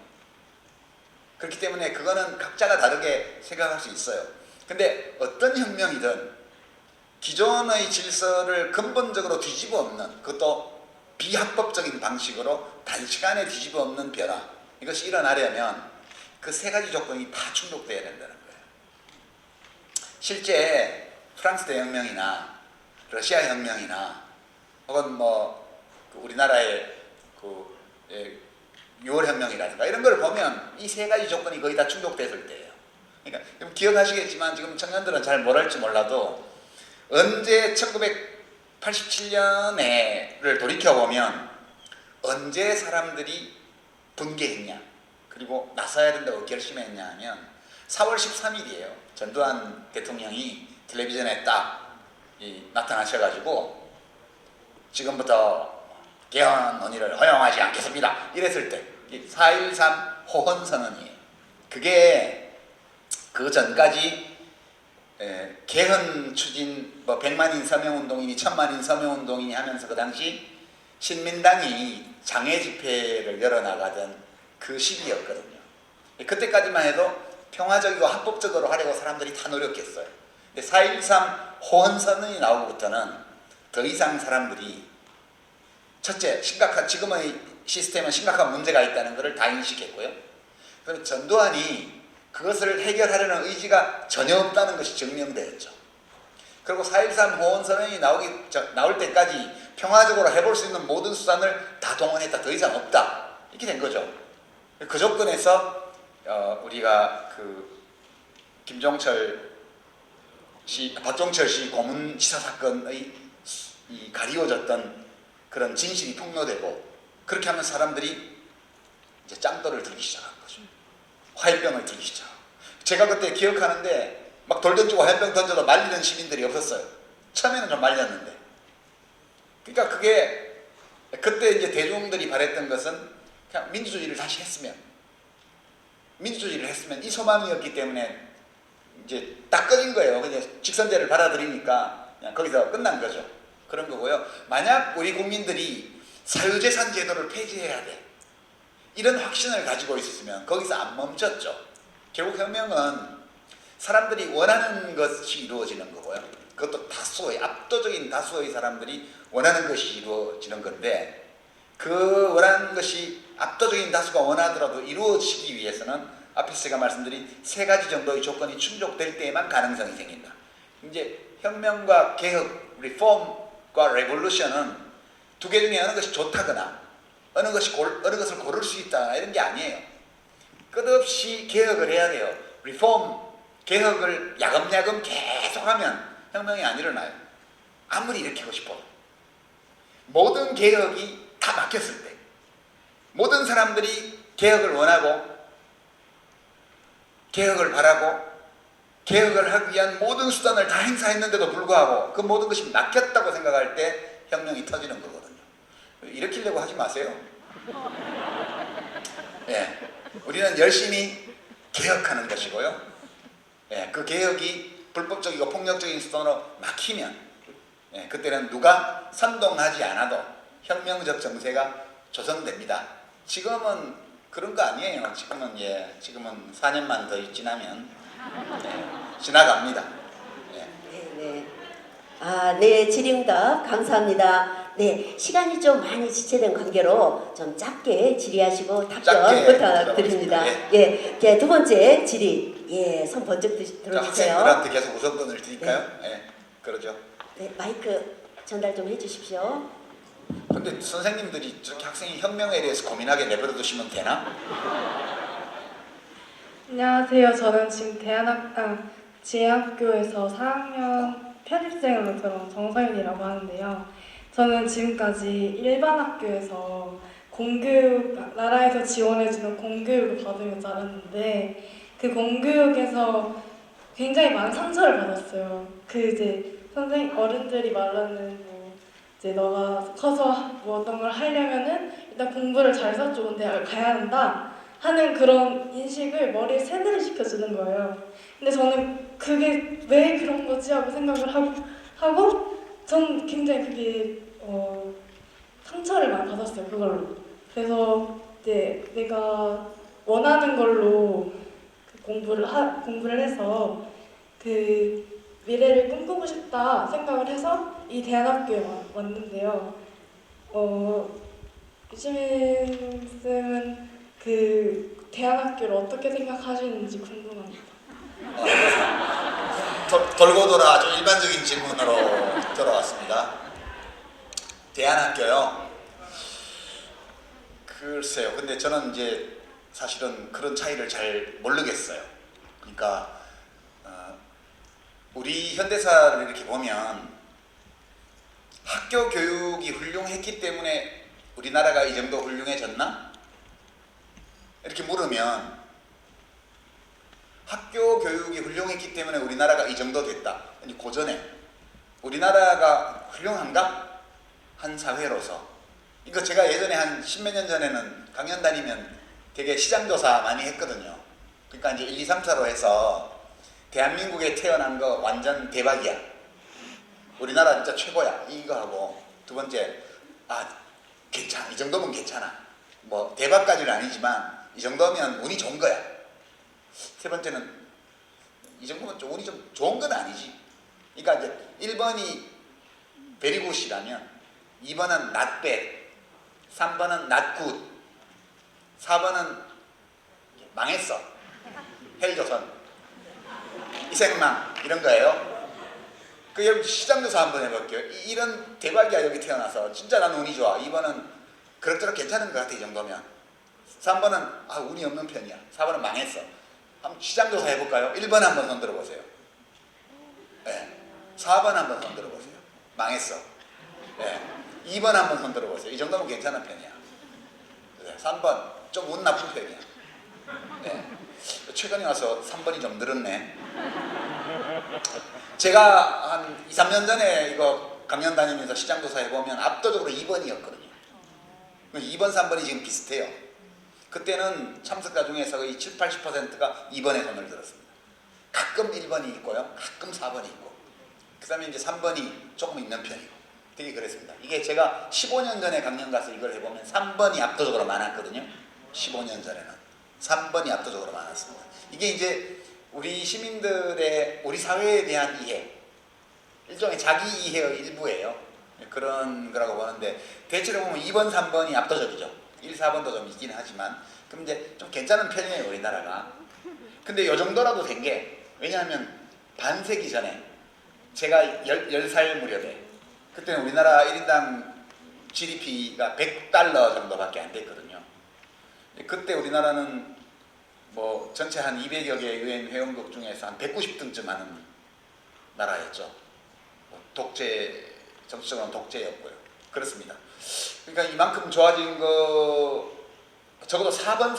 그렇기 때문에 그거는 각자가 다르게 생각할 수 있어요. 근데 어떤 혁명이든 기존의 질서를 근본적으로 뒤집어 엎는, 그것도 비합법적인 방식으로 단시간에 뒤집어 엎는 변화, 이것이 일어나려면 그 세 가지 조건이 다 충족돼야 된다는 거예요. 실제 프랑스 대혁명이나 러시아 혁명이나 혹은 뭐 우리나라의 그 6월 혁명이라든가 이런 걸 보면 이 세 가지 조건이 거의 다 충족됐을 때예요. 그러니까 기억하시겠지만 지금 청년들은 잘 모를지 몰라도 언제 1987년에를 돌이켜보면 언제 사람들이 분개했냐 그리고 나서야 된다고 결심했냐 하면 4월 13일이에요. 전두환 대통령이 텔레비전에 딱 나타나셔가지고 지금부터 개헌 논의를 허용하지 않겠습니다. 이랬을 때 4.13 호헌선언이에요. 그게 그 전까지 개헌 추진 100만인 서명운동이니 1000만인 서명운동이니 하면서 그 당시 신민당이 장애 집회를 열어나가던 그 시기였거든요. 그때까지만 해도 평화적이고 합법적으로 하려고 사람들이 다 노력했어요. 근데 4.13 호헌선언이 나오고부터는 더 이상 사람들이 첫째, 지금의 시스템은 심각한 문제가 있다는 것을 다 인식했고요. 그리고 전두환이 그것을 해결하려는 의지가 전혀 없다는 것이 증명되었죠. 그리고 4.13 호헌선언이 나올 때까지 평화적으로 해볼 수 있는 모든 수단을 다 동원했다. 더 이상 없다. 이렇게 된 거죠. 그 조건에서 우리가 그 박종철 씨 고문 치사 사건의 이 가리워졌던 그런 진실이 폭로되고 그렇게 하면 사람들이 이제 짱돌을 들기 시작한 거죠. 화염병을 들기 시작. 제가 그때 기억하는데 막 돌 던지고 화염병 던져도 말리는 시민들이 없었어요. 처음에는 좀 말렸는데. 그러니까 그게 그때 이제 대중들이 바랬던 것은 그냥 민주주의를 했으면 이 소망이었기 때문에 이제 딱 꺼진 거예요. 그냥 직선제를 받아들이니까 그냥 거기서 끝난 거죠. 그런 거고요. 만약 우리 국민들이 사유재산 제도를 폐지해야 돼. 이런 확신을 가지고 있었으면 거기서 안 멈췄죠. 결국 혁명은 사람들이 원하는 것이 이루어지는 거고요. 그것도 다수의 압도적인 다수의 사람들이 원하는 것이 이루어지는 건데 그 원하는 것이 압도적인 다수가 원하더라도 이루어지기 위해서는 앞에서 제가 말씀드린 세 가지 정도의 조건이 충족될 때에만 가능성이 생긴다. 이제 혁명과 개혁, 리폼과 레볼루션은 두 개 중에 어느 것이 좋다거나 어느 것을 고를 수 있다 이런 게 아니에요. 끝없이 개혁을 해야 돼요. 리폼, 개혁을 야금야금 계속하면 혁명이 안 일어나요. 아무리 일으키고 싶어도. 모든 개혁이 다 막혔을 때 모든 사람들이 개혁을 원하고 개혁을 바라고 개혁을 하기 위한 모든 수단을 다 행사했는데도 불구하고 그 모든 것이 막혔다고 생각할 때 혁명이 터지는 거거든요. 일으키려고 하지 마세요. 예, 우리는 열심히 개혁하는 것이고요. 예, 그 개혁이 불법적이고 폭력적인 수단으로 막히면 그때는 누가 선동하지 않아도 혁명적 정세가 조성됩니다. 지금은 그런 거 아니에요. 지금은 4년만 더 지나면 지나갑니다. 네. 네, 질의응답 감사합니다. 네, 시간이 좀 많이 지체된 관계로 좀 짧게 질의하시고 답변 부탁드립니다. 예, 두 번째 질의. 예, 손 번쩍 들어주세요. 학생들한테 계속 우선권을 드릴까요? 네, 그러죠. 네, 마이크 전달 좀 해주십시오. 근데 선생님들이 저렇게 학생이 혁명에 대해서 고민하게 내버려 두시면 되나? 안녕하세요. 저는 지금 지혜학교에서 4학년 편입생으로 들어온 정서윤이라고 하는데요. 저는 지금까지 일반 학교에서 공교육, 나라에서 지원해주는 공교육을 받으며 자랐는데 그 공교육에서 굉장히 많은 상처를 받았어요. 어른들이 말하는 이제 너가 커서 뭐 어떤 걸 하려면은 일단 공부를 잘해서 좋은 대학을 가야 한다 하는 그런 인식을 머리에 세뇌를 시켜주는 거예요. 근데 저는 그게 왜 그런 거지 하고 생각을 하고 전 굉장히 그게 상처를 많이 받았어요. 그걸로. 그래서 이제 내가 원하는 걸로 공부를 해서 그 미래를 꿈꾸고 싶다 생각을 해서 이 대안학교에 왔는데요. 유시민 쌤은 그 대안학교를 어떻게 생각하시는지 궁금합니다. 돌고 돌아 아주 일반적인 질문으로 돌아왔습니다. 대안학교요. 글쎄요. 근데 저는 이제 사실은 그런 차이를 잘 모르겠어요. 그러니까 우리 현대사를 이렇게 보면 학교 교육이 훌륭했기 때문에 우리나라가 이 정도 훌륭해졌나? 이렇게 물으면 학교 교육이 훌륭했기 때문에 우리나라가 이 정도 됐다. 아니 고전에 우리나라가 훌륭한가? 한 사회로서. 이거 제가 예전에 한 십몇 년 전에는 강연 다니면 되게 시장조사 많이 했거든요. 그러니까 이제 1, 2, 3, 4로 해서 대한민국에 태어난 거 완전 대박이야. 우리나라 진짜 최고야. 이거 하고 두 번째 괜찮아. 이 정도면 괜찮아. 뭐 대박까지는 아니지만 이 정도면 운이 좋은 거야. 세 번째는 이 정도면 좀 운이 좀 좋은 건 아니지. 그러니까 이제 1번이 베리굿이라면 2번은 not bad, 3번은 not good, 4번은 망했어. 헬조선, 이생망 이런 거예요. 그 여러분 시장조사 한번 해볼게요. 이런 대박이야 여기 태어나서 진짜 나는 운이 좋아. 2번은 그럭저럭 괜찮은 것 같아 이 정도면. 3번은 운이 없는 편이야. 4번은 망했어. 한번 시장조사 해볼까요? 1번 한번 손 들어보세요. 네. 4번 한번 손 들어보세요. 망했어. 네. 2번 한번 손 들어보세요. 이 정도면 괜찮은 편이야. 3번 좀 운 나쁜 편이야. 네. 최근에 와서 3번이 좀 늘었네. 제가 한 2, 3년 전에 이거 강연 다니면서 시장조사 해보면 압도적으로 2번이었거든요. 2번, 3번이 지금 비슷해요. 그때는 참석자 중에서 거의 7, 80%가 2번에 손을 들었습니다. 가끔 1번이 있고요. 가끔 4번이 있고. 그 다음에 이제 3번이 조금 있는 편이고. 되게 그랬습니다. 이게 제가 15년 전에 강연 가서 이걸 해보면 3번이 압도적으로 많았거든요. 15년 전에는. 3번이 압도적으로 많았습니다. 이게 이제 우리 시민들의 우리 사회에 대한 이해, 일종의 자기 이해의 일부예요. 그런 거라고 보는데 대체로 보면 2번, 3번이 압도적이죠. 1, 4번도 좀 있긴 하지만 그럼 이제 좀 괜찮은 편이에요 우리나라가. 근데 요 정도라도 된 게 왜냐하면 반세기 전에 제가 10살 무렵에 그때는 우리나라 1인당 GDP가 100달러 정도밖에 안 됐거든요. 그때 우리나라는 뭐 전체 한 200여 개 유엔 회원국 중에서 한 190등쯤 하는 나라였죠. 독재, 정치적으로는 독재였고요. 그렇습니다. 그러니까 이만큼 좋아진 거 적어도 4번,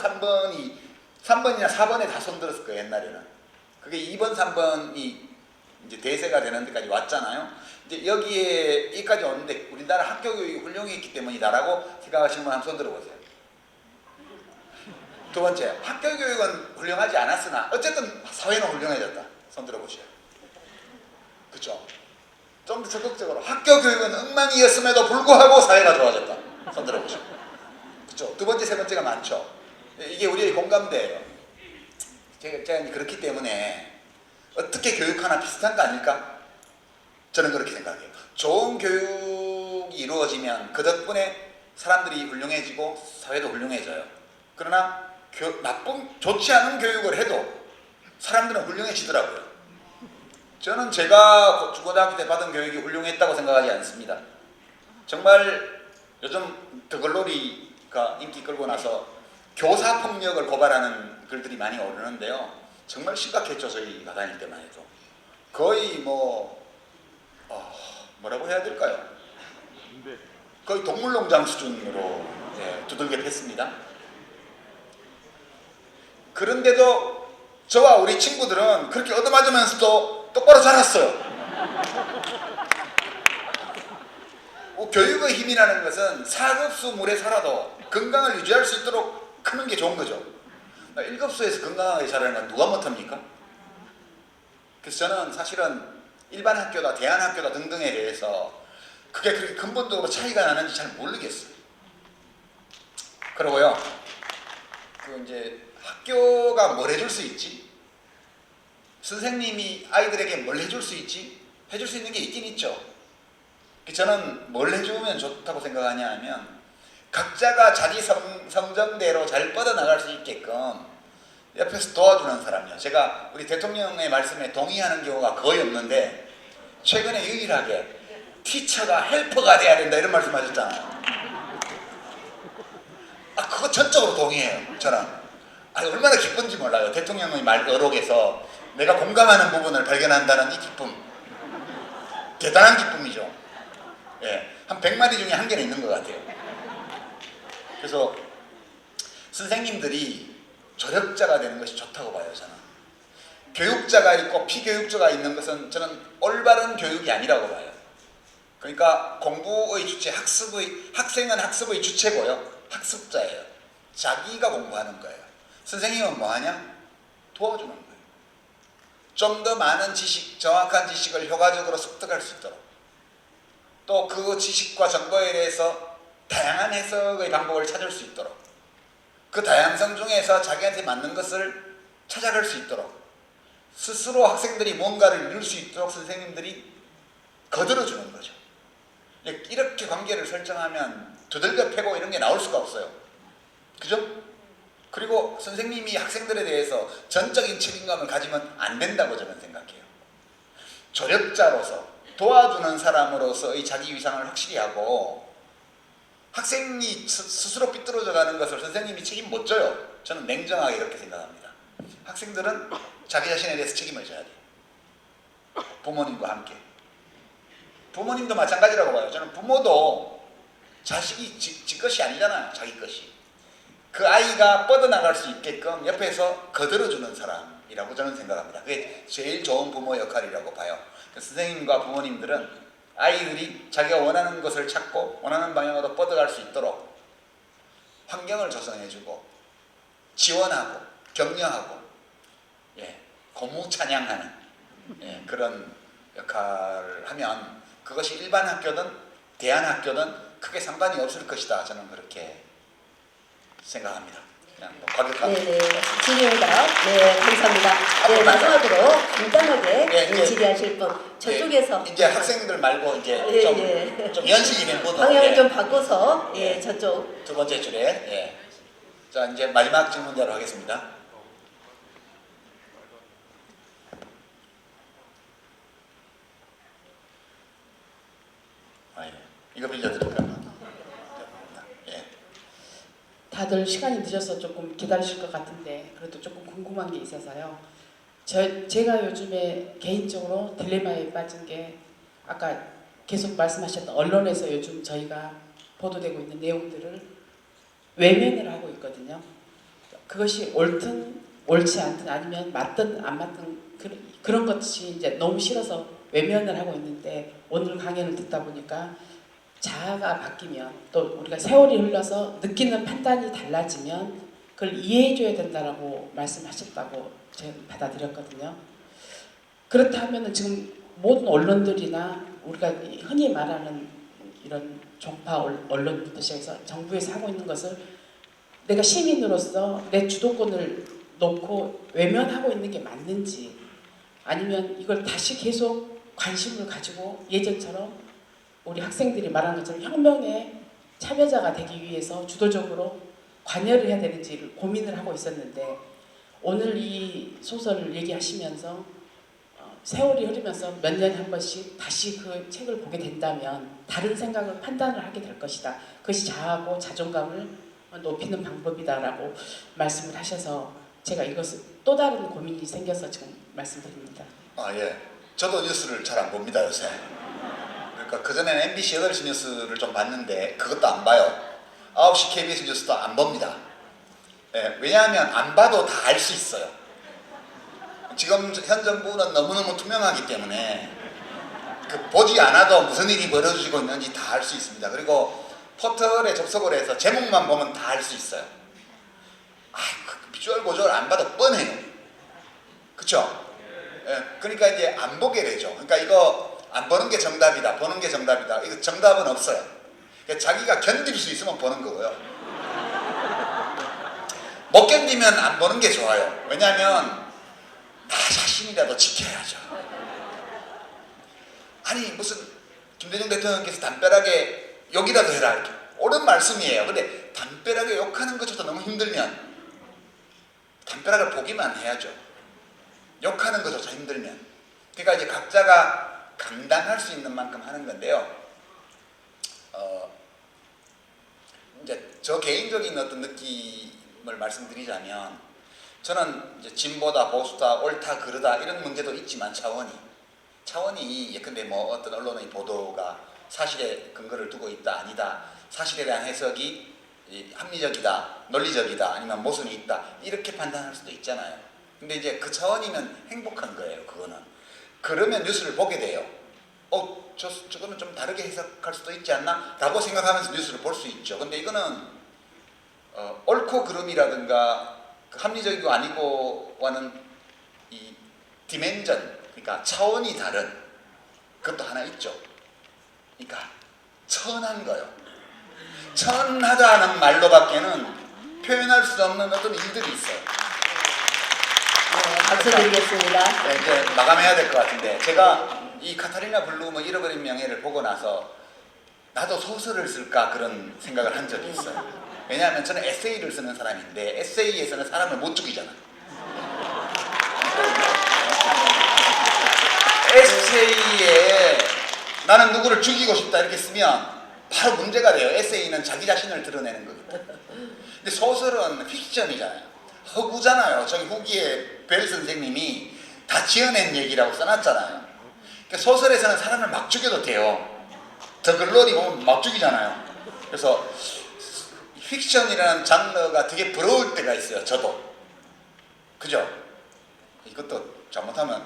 3번이나 4번에 다 손들었을 거예요 옛날에는. 그게 2번, 3번이 이제 대세가 되는 데까지 왔잖아요. 이제 여기에 여기까지 오는데 우리나라 학교 교육이 훌륭했기 때문이다라고 생각하시는 분 한번 손 들어보세요. 두 번째, 학교 교육은 훌륭하지 않았으나 어쨌든 사회는 훌륭해졌다. 손 들어보시죠. 그렇죠? 좀 더 적극적으로 학교 교육은 엉망이었음에도 불구하고 사회가 좋아졌다. 손 들어보시죠. 그렇죠? 두 번째, 세 번째가 많죠. 이게 우리의 공감대예요. 제가 이제 그렇기 때문에 어떻게 교육하나 비슷한 거 아닐까? 저는 그렇게 생각해요. 좋은 교육이 이루어지면 그 덕분에 사람들이 훌륭해지고 사회도 훌륭해져요. 그러나 좋지 않은 교육을 해도 사람들은 훌륭해지더라고요. 저는 제가 중고등학교 때 받은 교육이 훌륭했다고 생각하지 않습니다. 정말 요즘 더글로리가 인기 끌고 나서 교사폭력을 고발하는 글들이 많이 오르는데요. 정말 심각했죠. 저희가 다닐 때만 해도. 거의 뭐라고 해야 될까요? 거의 동물농장 수준으로 두들겨 팼습니다. 그런데도 저와 우리 친구들은 그렇게 얻어맞으면서도 똑바로 자랐어요. 교육의 힘이라는 것은 사급수 물에 살아도 건강을 유지할 수 있도록 크는 게 좋은 거죠. 1급수에서 건강하게 자라는 건 누가 못합니까? 그래서 저는 사실은 일반 학교다 대안학교다 등등에 대해서 그게 그렇게 근본적으로 차이가 나는지 잘 모르겠어요. 그러고요, 이제 학교가 뭘 해줄 수 있지? 선생님이 아이들에게 뭘 해줄 수 있지? 해줄 수 있는 게 있긴 있죠. 저는 뭘 해주면 좋다고 생각하냐 하면 각자가 자기 성정대로 잘 뻗어나갈 수 있게끔 옆에서 도와주는 사람이요. 제가 우리 대통령의 말씀에 동의하는 경우가 거의 없는데 최근에 유일하게 티처가 헬퍼가 돼야 된다 이런 말씀 하셨잖아요. 그거 전적으로 동의해요. 저는 얼마나 기쁜지 몰라요. 대통령의 말 어록에서 내가 공감하는 부분을 발견한다는 이 기쁨, 대단한 기쁨이죠. 한 100마리 중에 한 개는 있는 것 같아요. 그래서 선생님들이 조력자가 되는 것이 좋다고 봐요. 저는 교육자가 있고 피교육자가 있는 것은 저는 올바른 교육이 아니라고 봐요. 그러니까 공부의 주체, 학생은 학습의 주체고요. 학습자예요. 자기가 공부하는 거예요. 선생님은 뭐하냐? 도와주는 거예요. 좀 더 많은 지식, 정확한 지식을 효과적으로 습득할 수 있도록, 또 그 지식과 정보에 대해서 다양한 해석의 방법을 찾을 수 있도록, 그 다양성 중에서 자기한테 맞는 것을 찾아갈 수 있도록, 스스로 학생들이 뭔가를 이룰 수 있도록 선생님들이 거들어주는 거죠. 이렇게 관계를 설정하면 두들겨 패고 이런 게 나올 수가 없어요. 그죠? 그리고 선생님이 학생들에 대해서 전적인 책임감을 가지면 안 된다고 저는 생각해요. 조력자로서, 도와주는 사람으로서의 자기 위상을 확실히 하고, 학생이 스스로 삐뚤어져 가는 것을 선생님이 책임 못 져요. 저는 냉정하게 그렇게 생각합니다. 학생들은 자기 자신에 대해서 책임을 져야 돼요. 부모님과 함께. 부모님도 마찬가지라고 봐요. 저는 부모도 자식이 지 것이 아니잖아요. 자기 것이. 그 아이가 뻗어나갈 수 있게끔 옆에서 거들어주는 사람이라고 저는 생각합니다. 그게 제일 좋은 부모 역할이라고 봐요. 선생님과 부모님들은 아이들이 자기가 원하는 것을 찾고 원하는 방향으로 뻗어갈 수 있도록 환경을 조성해주고 지원하고 격려하고 고무 찬양하는 그런 역할을 하면 그것이 일반 학교든 대안학교든 크게 상관이 없을 것이다. 저는 그렇게 생각합니다. 그냥 뭐 과격한. 네네. 질의응답. 네, 감사합니다. 네, 마지막으로 간단하게 예, 질의하실 분. 저쪽에서. 이제 학생들 말고 이제 예, 좀 연식이 된 분들. 방향을 예. 좀 바꿔서, 예. 저쪽. 두 번째 줄에. 예. 자, 이제 마지막 질문자로 하겠습니다. 아, 예. 이거 빌려드릴까요? 예. 다들 시간이 늦어서 조금 기다리실 것 같은데 그래도 조금 궁금한 게 있어서요. 제가 요즘에 개인적으로 딜레마에 빠진 게 아까 계속 말씀하셨던 언론에서 요즘 저희가 보도되고 있는 내용들을 외면을 하고 있거든요. 그것이 옳든 옳지 않든 아니면 맞든 안 맞든 그런 것이 이제 너무 싫어서 외면을 하고 있는데 오늘 강연을 듣다 보니까 자아가 바뀌면 또 우리가 세월이 흘러서 느끼는 판단이 달라지면 그걸 이해해줘야 된다라고 말씀하셨다고 제가 받아들였거든요. 그렇다면 지금 모든 언론들이나 우리가 흔히 말하는 이런 종파 언론부터 시작해서 정부에서 하고 있는 것을 내가 시민으로서 내 주도권을 놓고 외면하고 있는 게 맞는지 아니면 이걸 다시 계속 관심을 가지고 예전처럼 우리 학생들이 말하는 것처럼 혁명의 참여자가 되기 위해서 주도적으로 관여를 해야 되는지를 고민을 하고 있었는데 오늘 이 소설을 얘기하시면서 세월이 흐르면서 몇 년에 한 번씩 다시 그 책을 보게 된다면 다른 생각을 판단을 하게 될 것이다. 그것이 자아하고 자존감을 높이는 방법이다라고 말씀을 하셔서 제가 이것을 또 다른 고민이 생겨서 지금 말씀드립니다. 아, 예. 저도 뉴스를 잘 안 봅니다, 요새. 그러니까 그전에는 MBC 8시 뉴스를 좀 봤는데 그것도 안 봐요. 9시 KBS 뉴스도 안 봅니다. 예, 왜냐하면 안 봐도 다 알 수 있어요. 지금 현 정부는 너무너무 투명하기 때문에 보지 않아도 무슨 일이 벌어지고 있는지 다 알 수 있습니다. 그리고 포털에 접속을 해서 제목만 보면 다 알 수 있어요. 그 비주얼 고조를 안 봐도 뻔해요. 그쵸? 예, 그러니까 이제 안 보게 되죠. 그러니까 이거 안 보는 게 정답이다, 보는 게 정답이다. 이거 정답은 없어요. 그러니까 자기가 견딜 수 있으면 보는 거고요. 못 견디면 안 보는 게 좋아요. 왜냐하면 나 자신이라도 지켜야죠. 아니 무슨 김대중 대통령께서 담벼락에 욕이라도 해라 이렇게 옳은 말씀이에요. 근데 담벼락에 욕하는 것조차 너무 힘들면 담벼락을 보기만 해야죠. 욕하는 것조차 힘들면. 그러니까 이제 각자가 감당할 수 있는 만큼 하는 건데요. 이제 저 개인적인 어떤 느낌을 말씀드리자면 저는 이제 진보다 보수다 옳다 그르다 이런 문제도 있지만 차원이 예컨대 뭐 어떤 언론의 보도가 사실에 근거를 두고 있다 아니다 사실에 대한 해석이 합리적이다 논리적이다 아니면 모순이 있다 이렇게 판단할 수도 있잖아요. 근데 이제 그 차원이면 행복한 거예요. 그거는 그러면 뉴스를 보게 돼요. 저거는 좀 다르게 해석할 수도 있지 않나? 라고 생각하면서 뉴스를 볼 수 있죠. 근데 이거는 옳고 그름이라든가 합리적이고 아니고와는 이 디멘전, 그러니까 차원이 다른 그것도 하나 있죠. 그러니까 천한 거요. 천하다는 말로밖에는 표현할 수 없는 어떤 일들이 있어요. 네, 박수 드리겠습니다. 네, 이제 마감해야 될 것 같은데 제가 이 카타리나 블룸의 잃어버린 명예를 보고 나서 나도 소설을 쓸까 그런 생각을 한 적이 있어요. 왜냐하면 저는 에세이를 쓰는 사람인데 에세이에서는 사람을 못 죽이잖아. 에세이에 나는 누구를 죽이고 싶다 이렇게 쓰면 바로 문제가 돼요. 에세이는 자기 자신을 드러내는 거기 때문에. 근데 소설은 픽션이잖아요. 허구잖아요. 저기 후기에 벨 선생님이 다 지어낸 얘기라고 써놨잖아요. 그러니까 소설에서는 사람을 막 죽여도 돼요. 더 글로리 보면 막 죽이잖아요. 그래서 픽션이라는 장르가 되게 부러울 때가 있어요. 저도. 그죠? 이것도 잘못하면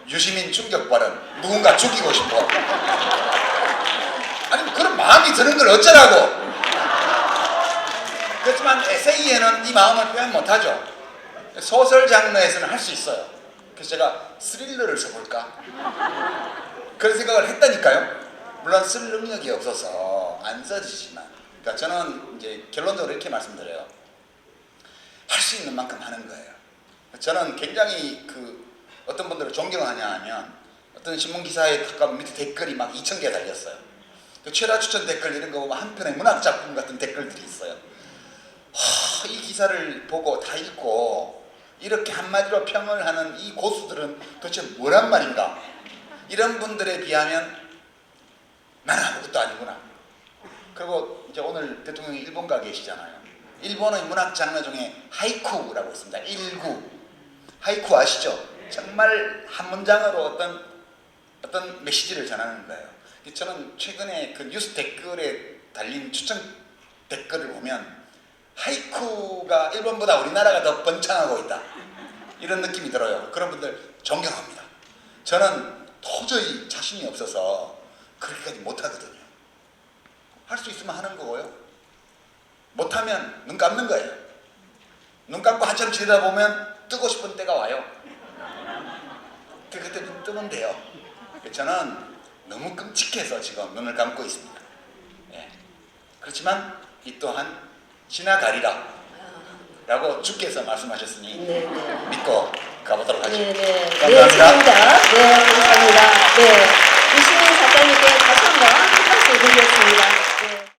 유시민 충격 발언. 누군가 죽이고 싶어. 아니 그런 마음이 드는 걸 어쩌라고. 그렇지만 에세이에는 이 마음을 표현 못하죠. 소설 장르에서는 할 수 있어요. 그래서 제가 스릴러를 써볼까? 그런 생각을 했다니까요. 물론 쓸 능력이 없어서 안 써지지만 그러니까 저는 이제 결론적으로 이렇게 말씀드려요. 할 수 있는 만큼 하는 거예요. 저는 굉장히 어떤 분들을 존경하냐 하면 어떤 신문 기사에 가까운 밑에 댓글이 막 2,000개 달렸어요. 그 최다 추천 댓글 이런 거 보면 한 편의 문학 작품 같은 댓글들이 있어요. 이 기사를 보고 다 읽고 이렇게 한마디로 평을 하는 이 고수들은 도대체 뭐란 말인가? 이런 분들에 비하면 나는 아무것도 아니구나. 그리고 이제 오늘 대통령이 일본 가 계시잖아요. 일본의 문학 장르 중에 하이쿠라고 있습니다. 일구. 하이쿠 아시죠? 정말 한 문장으로 어떤 메시지를 전하는 거예요. 저는 최근에 그 뉴스 댓글에 달린 추천 댓글을 보면 하이쿠가 일본보다 우리나라가 더 번창하고 있다. 이런 느낌이 들어요. 그런 분들 존경합니다. 저는 도저히 자신이 없어서 그렇게까지 못하거든요. 할 수 있으면 하는 거고요. 못하면 눈 감는 거예요. 눈 감고 한참 지내다 보면 뜨고 싶은 때가 와요. 그때 눈 뜨면 돼요. 저는 너무 끔찍해서 지금 눈을 감고 있습니다. 예. 그렇지만 이 또한 지나가리라 라고 주께서 말씀하셨으니 네, 네. 믿고 가보도록 하죠. 네, 네. 감사합니다. 네, 감사합니다. 네, 감사합니다. 네.